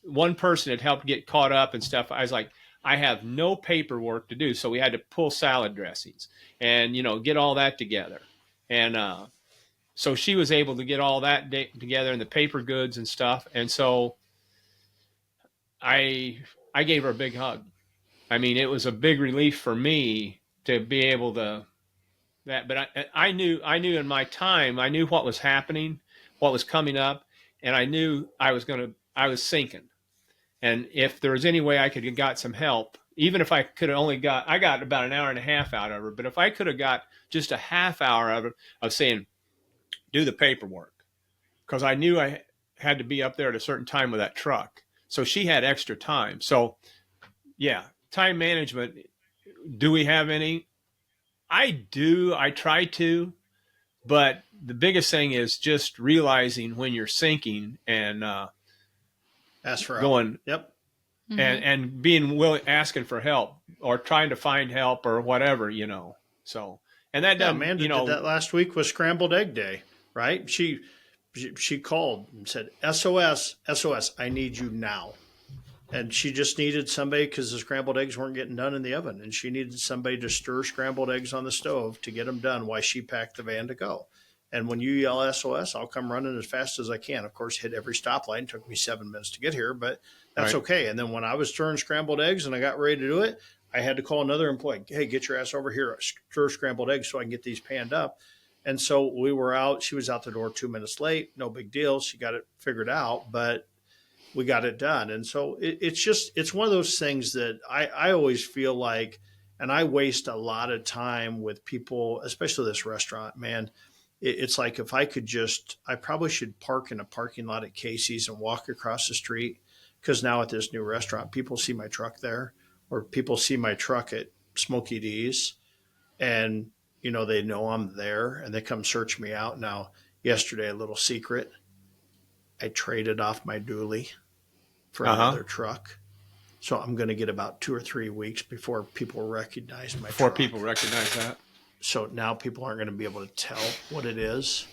one person had helped get caught up and stuff. I was like, I have no paperwork to do, so we had to pull salad dressings and get all that together. And so she was able to get all that together and the paper goods and stuff. And so I I gave her a big hug. I mean, it was a big relief for me to be able to that. But I knew in my time, I knew what was happening, what was coming up, and I knew I was sinking. And if there was any way I could have got some help, even if I could have I got about an hour and a half out of her, but if I could have got just a half hour of it, of saying, do the paperwork, because I knew I had to be up there at a certain time with that truck. So she had extra time. So, yeah, time management. Do we have any? I do. I try to. But the biggest thing is just realizing when you're sinking and Ask for help. going Yep. Mhm. and being willing, asking for help or trying to find help or whatever. So, and that Yeah. doesn't, Amanda did that last week with scrambled egg day, right? She called and said, SOS, SOS, I need you now. And she just needed somebody because the scrambled eggs weren't getting done in the oven. And she needed somebody to stir scrambled eggs on the stove to get them done while she packed the van to go. And when you yell SOS, I'll come running as fast as I can. Of course, hit every stoplight. It took me 7 minutes to get here, but that's right, okay. And then when I was stirring scrambled eggs and I got ready to do it, I had to call another employee. Hey, get your ass over here, stir scrambled eggs so I can get these panned up. And so we were out. She was out the door 2 minutes late. No big deal. She got it figured out, but we got it done. And so it's one of those things that I always feel like, and I waste a lot of time with people, especially this restaurant, man. It's like if I could I probably should park in a parking lot at Casey's and walk across the street. Because now at this new restaurant, people see my truck there, or people see my truck at Smoky D's, and they know I'm there, and they come search me out. Now, yesterday, a little secret, I traded off my dually for uh huh, another truck. So I'm going to get about 2 or 3 weeks before people recognize my before truck. people recognize that. So now people aren't going to be able to tell what it is.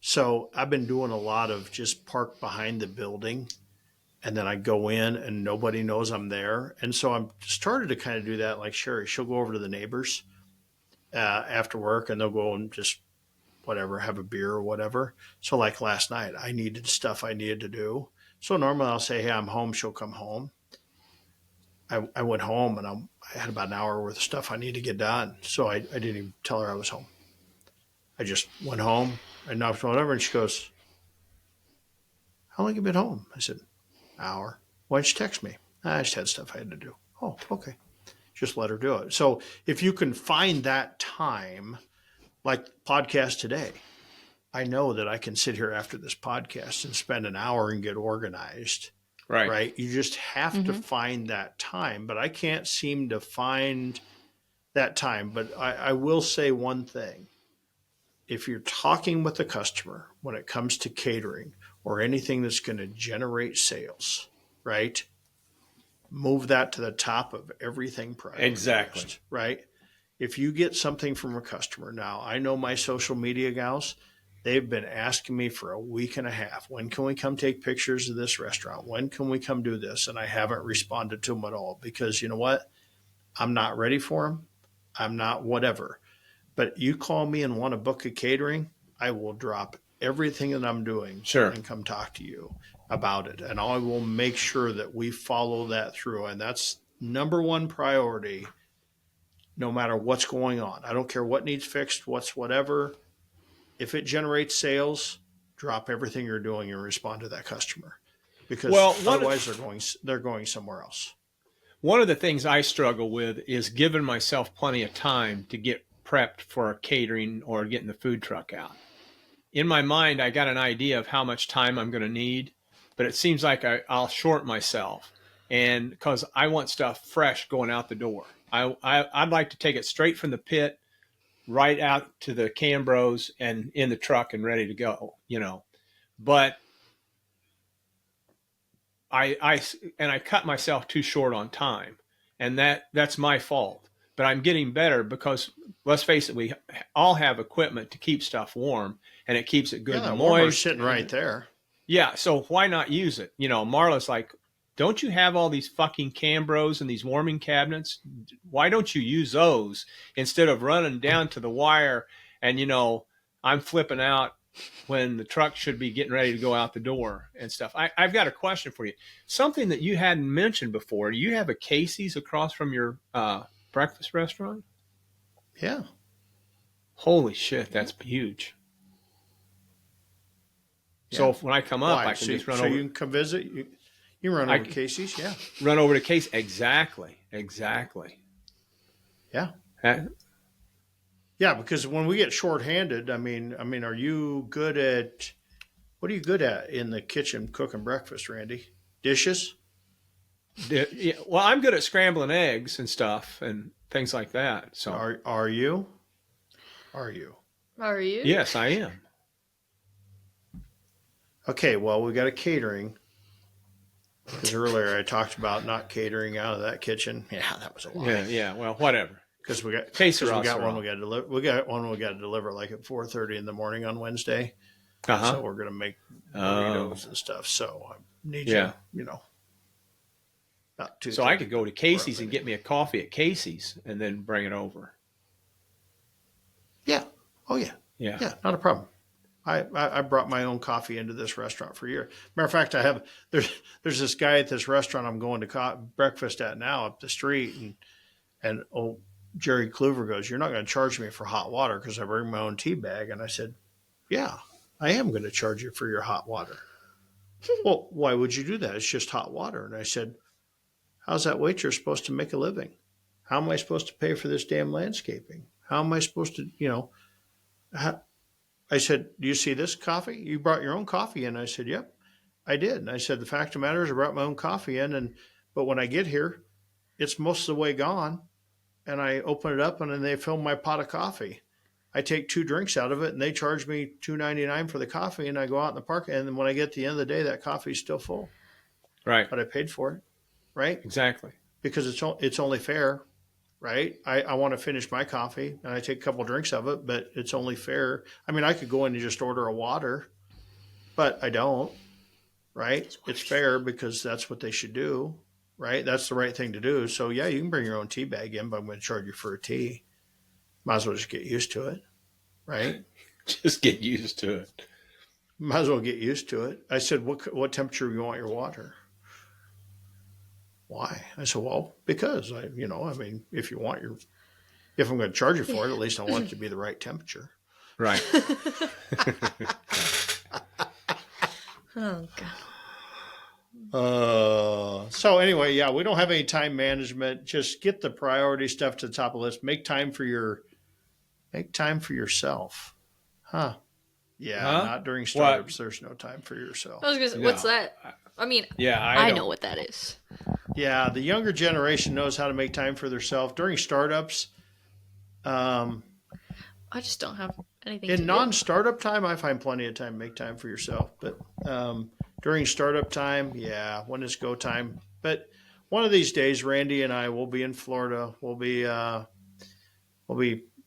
So I've been doing a lot of just park behind the building, and then I go in and nobody knows I'm there. And so I'm started to kind of do that. Like Sherry, she'll go over to the neighbors after work, and they'll go and just whatever, have a beer or whatever. So like last night, I needed stuff I needed to do. So normally I'll say, hey, I'm home. She'll come home. I went home and I had about an hour worth of stuff I need to get done. So I didn't even tell her I was home. I just went home. I knocked on whatever, and she goes, how long have you been home? I said, an hour. Why didn't you text me? I just had stuff I had to do. Oh, okay. Just let her do it. So if you can find that time, like podcast today, I know that I can sit here after this podcast and spend an hour and get organized, Right. right? You just have to Mhm. find that time, but I can't seem to find that time. But I will say one thing. If you're talking with a customer when it comes to catering or anything that's going to generate sales, right? Move that to the top of everything Exactly. prioritized, right? If you get something from a customer, now I know my social media gals, they've been asking me for a week and a half. When can we come take pictures of this restaurant? When can we come do this? And I haven't responded to them at all because you know what? I'm not ready for them. I'm not whatever. But you call me and want to book a catering, I will drop everything that I'm doing Sure. and come talk to you about it. And I will make sure that we follow that through. And that's number one priority, no matter what's going on. I don't care what needs fixed, what's whatever. If it generates sales, drop everything you're doing and respond to that customer, because Well, otherwise they're going somewhere else. one of the things I struggle with is giving myself plenty of time to get prepped for catering or getting the food truck out. In my mind, I got an idea of how much time I'm going to need, but it seems like I'll short myself, and because I want stuff fresh going out the door. I'd like to take it straight from the pit right out to the Cambros and in the truck and ready to go, But I cut myself too short on time, and that's my fault. But I'm getting better because let's face it, we all have equipment to keep stuff warm, and it keeps it good Yeah, and that warmer's moist. sitting right there. Yeah, so why not use it? Marla's like, don't you have all these fucking Cambros and these warming cabinets? Why don't you use those instead of running down to the wire and, I'm flipping out when the truck should be getting ready to go out the door and stuff. I've got a question for you. Something that you hadn't mentioned before. Do you have a Casey's across from your breakfast restaurant? Yeah. Holy shit, that's huge. Yeah. So when I come up, Why? I can just run so over. you can come visit. You run over to Casey's, yeah. Run over to Casey. Exactly. Yeah. That- Yeah, because when we get shorthanded, I mean, are you good at what are you good at in the kitchen cooking breakfast, Randy? Dishes? yeah, well, I'm good at scrambling eggs and stuff and things like that. So Are you? Are you? Are you? yes, I am. Okay, well, we got a catering. Because earlier I talked about not catering out of that kitchen. Yeah, that was a lie. Yeah. Well, whatever. Because we got Casserole. we got to deliver. We got one we got to deliver like at 4:30 in the morning on Wednesday. Uh-huh. So we're gonna make burritos and stuff. So I need you, not too. So I could go to Casey's and get me a coffee at Casey's and then bring it over. Yeah. Oh yeah. Yeah. Yeah. Not a problem. I brought my own coffee into this restaurant for a year. Matter of fact, there's this guy at this restaurant I'm going to breakfast at now up the street, and old Jerry Kluver goes, "You're not going to charge me for hot water because I bring my own tea bag." And I said, "Yeah, I am going to charge you for your hot water." "Well, why would you do that? It's just hot water." And I said, "How's that waitress supposed to make a living? How am I supposed to pay for this damn landscaping? How am I supposed to, I said, "Do you see this coffee? You brought your own coffee in." I said, "Yep, I did." And I said, "The fact of the matter is I brought my own coffee in, but when I get here, it's most of the way gone. And I open it up and then they fill my pot of coffee. I take 2 drinks out of it and they charge me $2.99 for the coffee, and I go out in the park, and then when I get to the end of the day, that coffee is still full. Right. But I paid for it, right? Exactly. Because it's only fair, right? I want to finish my coffee and I take a couple drinks of it, but it's only fair. I mean, I could go in and just order a water, but I don't, right? It's fair because that's what they should do, right? That's the right thing to do. So yeah, you can bring your own tea bag in, but I'm going to charge you for a tea. Might as well just get used to it, right? Just get used to it. Might as well get used to it. I said, what temperature do you want your water? Why? I said, well, because if I'm going to charge you for it, at least I want it to be the right temperature. Right. Oh God. So anyway, yeah, we don't have any time management. Just get the priority stuff to the top of the list. Make time for yourself. Huh? Yeah, not during startups. There's no time for yourself. I was gonna say, what's that? I mean, Yeah, I know what that is. Yeah, the younger generation knows how to make time for themselves during startups. I just don't have anything. In to non-startup time, I find plenty of time to make time for yourself. But during startup time, yeah, when it's go time. But one of these days, Randy and I will be in Florida. We'll be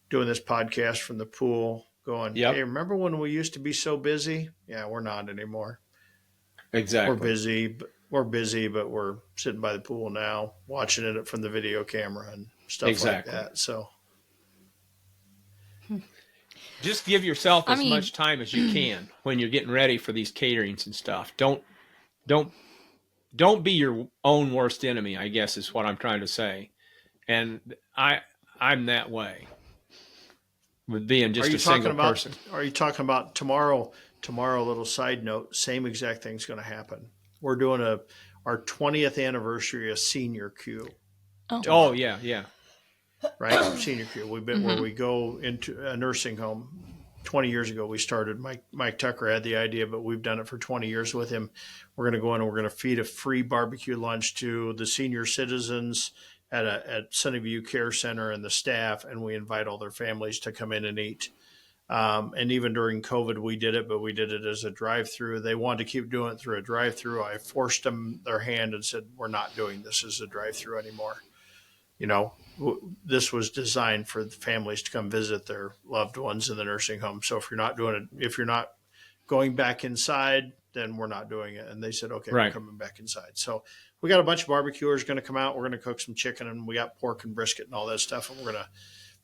doing this podcast from the pool, going, Yep. Hey, remember when we used to be so busy? Yeah, we're not anymore. Exactly. We're busy, but we're sitting by the pool now, watching it from the video camera and stuff Exactly. like that. So just give yourself I as mean, much time as you can when you're getting ready for these caterings and stuff. Don't don't be your own worst enemy, I guess is what I'm trying to say. And I'm that way with being Are just you a talking single about? person. Are you talking about tomorrow? Tomorrow, little side note. Same exact thing's going to happen. We're doing our 20th anniversary of Senior Q oh, Oh tomorrow. yeah, yeah. Right, Senior Q. We've been where mm-hmm. we go into a nursing home. 20 years ago, we started. Mike Tucker had the idea, but we've done it for 20 years with him. We're going to go in and we're going to feed a free barbecue lunch to the senior citizens at Sunnyview Care Center and the staff, and we invite all their families to come in and eat. And even during COVID, we did it, but we did it as a drive-through. They wanted to keep doing it through a drive-through. I forced them their hand and said, "We're not doing this as a drive-through anymore." You know, this was designed for the families to come visit their loved ones in the nursing home. So if you're not doing it, if you're not going back inside, then we're not doing it. And they said, okay, we're Right. coming back inside. So we got a bunch of barbecuers going to come out. We're going to cook some chicken, and we got pork and brisket and all that stuff. And we're going to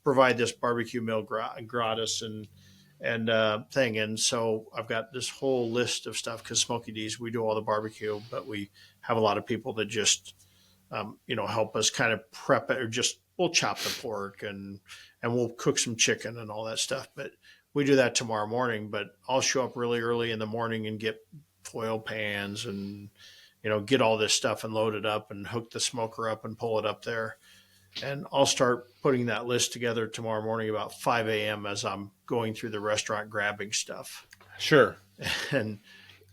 provide this barbecue meal gratis and thing. And so I've got this whole list of stuff because Smoky D's, we do all the barbecue, but we have a lot of people that just help us kind of prep it, or just we'll chop the pork and we'll cook some chicken and all that stuff. But we do that tomorrow morning. But I'll show up really early in the morning and get foil pans and get all this stuff and load it up and hook the smoker up and pull it up there. And I'll start putting that list together tomorrow morning about 5 a.m. as I'm going through the restaurant grabbing stuff. Sure. And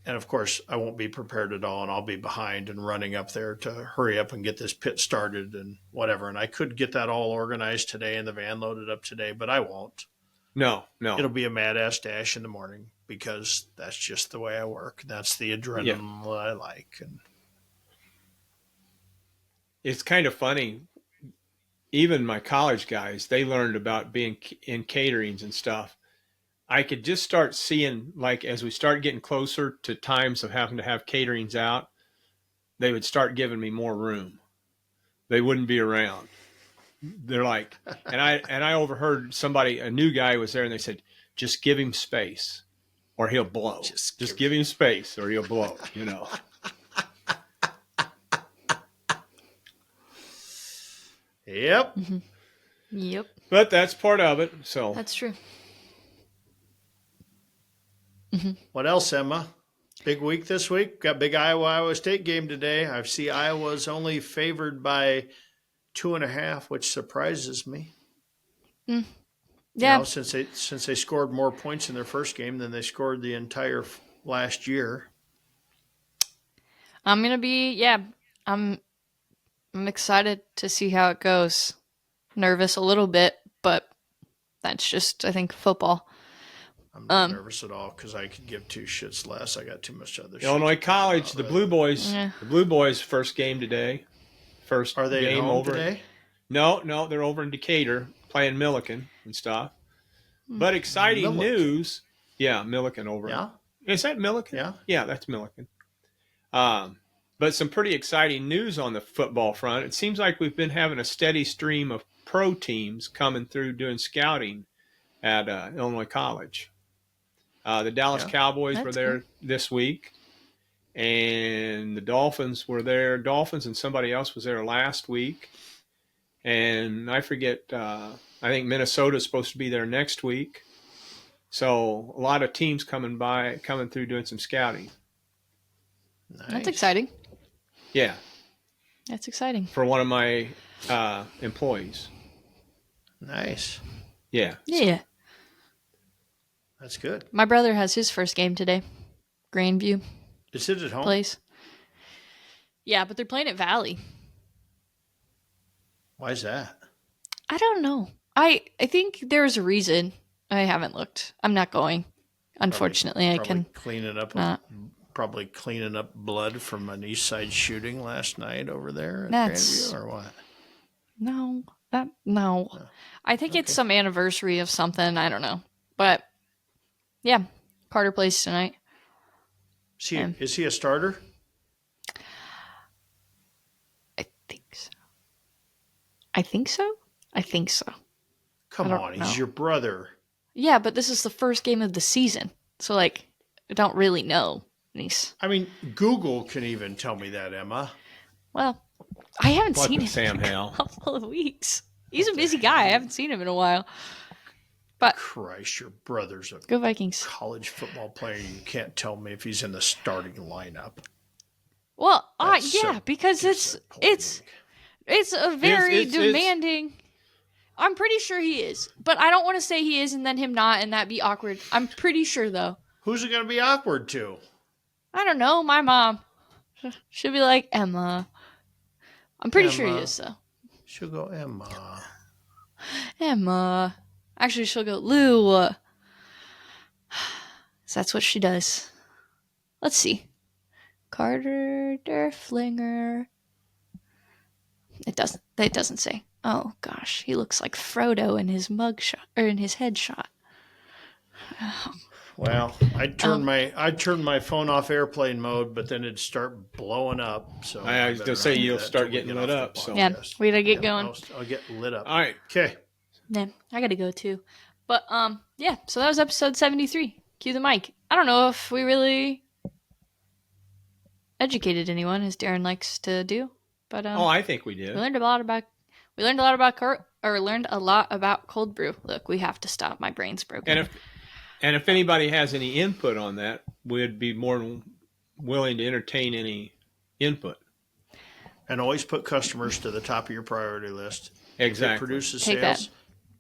and of course, I won't be prepared at all, and I'll be behind and running up there to hurry up and get this pit started and whatever. And I could get that all organized today and the van loaded up today, but I won't. No, no. It'll be a mad ass dash in the morning because that's just the way I work. That's the Yeah. adrenaline that I like. And It's kind of funny. Even my college guys, they learned about being in caterings and stuff. I could just start seeing, like, as we start getting closer to times of having to have caterings out, they would start giving me more room. They wouldn't be around. They're like, and I overheard somebody, a new guy was there, and they said, just give him space or he'll blow. Just give him space or he'll blow, Yep. Mm-hmm. Yep. But that's part of it. So That's true. What else, Emma? Big week this week. Got big Iowa State game today. I see Iowa's only favored by 2.5, which surprises me. Yeah. Since they scored more points in their first game than they scored the entire last year. I'm excited to see how it goes. Nervous a little bit, but that's just, I think, football. I'm not nervous at all because I could give two shits less. I got too much other shit. Illinois College, the Blue Boys, Yeah. the Blue Boys' first game today. First Are they game at home over today? No, they're over in Decatur playing Milliken and stuff. But exciting news. Yeah, Milliken over. Yeah. Is that Milliken? Yeah. Yeah, that's Milliken. But some pretty exciting news on the football front. It seems like we've been having a steady stream of pro teams coming through doing scouting at Illinois College. The Dallas Cowboys were there this week, and the Dolphins were there. Dolphins and somebody else was there last week. And I forget, I think Minnesota's supposed to be there next week. So a lot of teams coming through doing some scouting. Nice. That's exciting. Yeah. That's exciting. For one of my employees. Nice. Yeah. Yeah. That's good. My brother has his first game today. Grandview Is it at home? place. Yeah, but they're playing at Valley. Why is that? I don't know. I think there's a reason. I haven't looked. I'm not going. Unfortunately, I can. Probably cleaning up blood from an East Side shooting last night over there at That's- Grandview, or what? No. No. I think it's some anniversary of something. I don't know. But yeah, Carter plays tonight. Is he a starter? I think so. I think so. Come on, he's your brother. Yeah, but this is the first game of the season. So, like, I don't really know. I mean, Google can even tell me that, Emma. Well, I haven't What seen the him Sam in a Hale? couple of weeks. He's a busy guy. I haven't seen him in a while. But Christ, your brother's a go Vikings. college football player. You can't tell me if he's in the starting lineup. Well, That's yeah, so because it's a very It's- demanding. I'm pretty sure he is, but I don't want to say he is and then him not, and that be awkward. I'm pretty sure though. Who's it going to be awkward to? I don't know. My mom, she'll be like Emma. I'm pretty sure he Emma. is though. She'll go, Emma. Emma. Actually, she'll go Lou. So that's what she does. Let's see. Carter Derflinger. It doesn't say. Oh gosh, he looks like Frodo in his mugshot or in his headshot. Well, I'd turn my phone off airplane mode, but then it'd start blowing up. So I was better gonna say not do you'll that start till we getting get lit off up, the so- Yeah, podcast. we gotta get going. I'll get lit up. All right. Okay. Yeah, I gotta go too. But yeah. So that was episode 73. Cue the mic. I don't know if we really educated anyone, as Darren likes to do. But I think we we did. learned a lot about cold brew. Look, we have to stop. My brain's broken. And if anybody has any input on that, we'd be more than willing to entertain any input. And always put customers to the top of your priority list. If it Exactly. produces Take sales, that.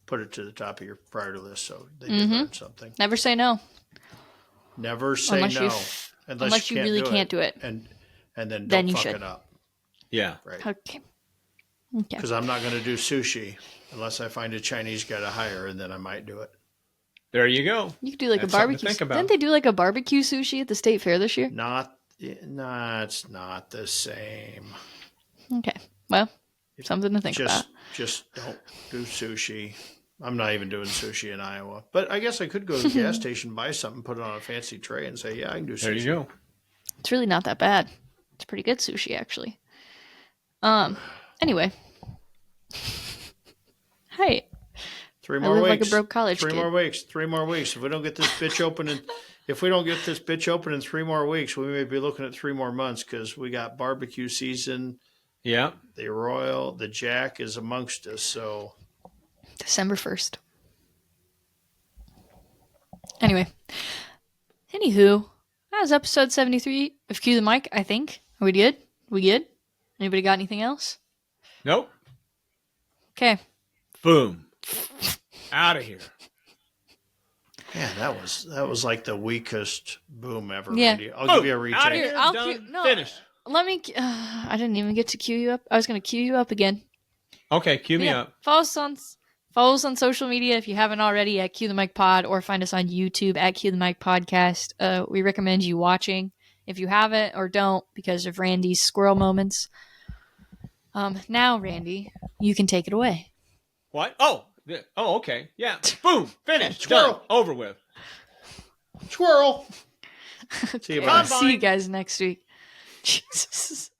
put it to the top of your priority list so they did learn something. Never say no Never say unless no. unless you really can't do it. And then Then don't you fuck should. it up. Yeah. Right. Okay. Because I'm not going to do sushi unless I find a Chinese guy to hire, and then I might do it. There you go. You could do like That's a something to barbecue. think about. Didn't they do like a barbecue sushi at the state fair this year? No, it's not the same. Okay. Well, something to think about. Just don't do sushi. I'm not even doing sushi in Iowa. But I guess I could go to the gas station, buy something, put it on a fancy tray, and say, yeah, I can do sushi. There you go. It's really not that bad. It's pretty good sushi, actually. Anyway. Hey. Three I more live weeks. like a broke college Three kid. more weeks. 3 more weeks. If we don't get this bitch open in 3 more weeks, we may be looking at 3 more months because we got barbecue season. Yeah. The Jack is amongst us. So December 1st. Anyway. Anywho. That was episode 73 of Cue the Mic, I think. Are we good? We good? Anybody got anything else? Nope. Okay. Boom. Out of here. yeah, that was like the weakest boom ever. Yeah. Randy. I'll give you a retake. Out of here. I'll Done. cue- no. Finish. Let me... I didn't even get to cue you up. I was going to cue you up again. Okay, cue me Yeah. up. Follow us on social media if you haven't already at Cue the Mic Pod, or find us on YouTube at Cue the Mic Podcast. We recommend you watching if you haven't or don't because of Randy's squirrel moments. Now, Randy, you can take it away. What? Oh, okay. Yeah. Boom. Finished. Squirrel. Done. Over with. Squirrel. See you, bye. See you guys next week. Jesus.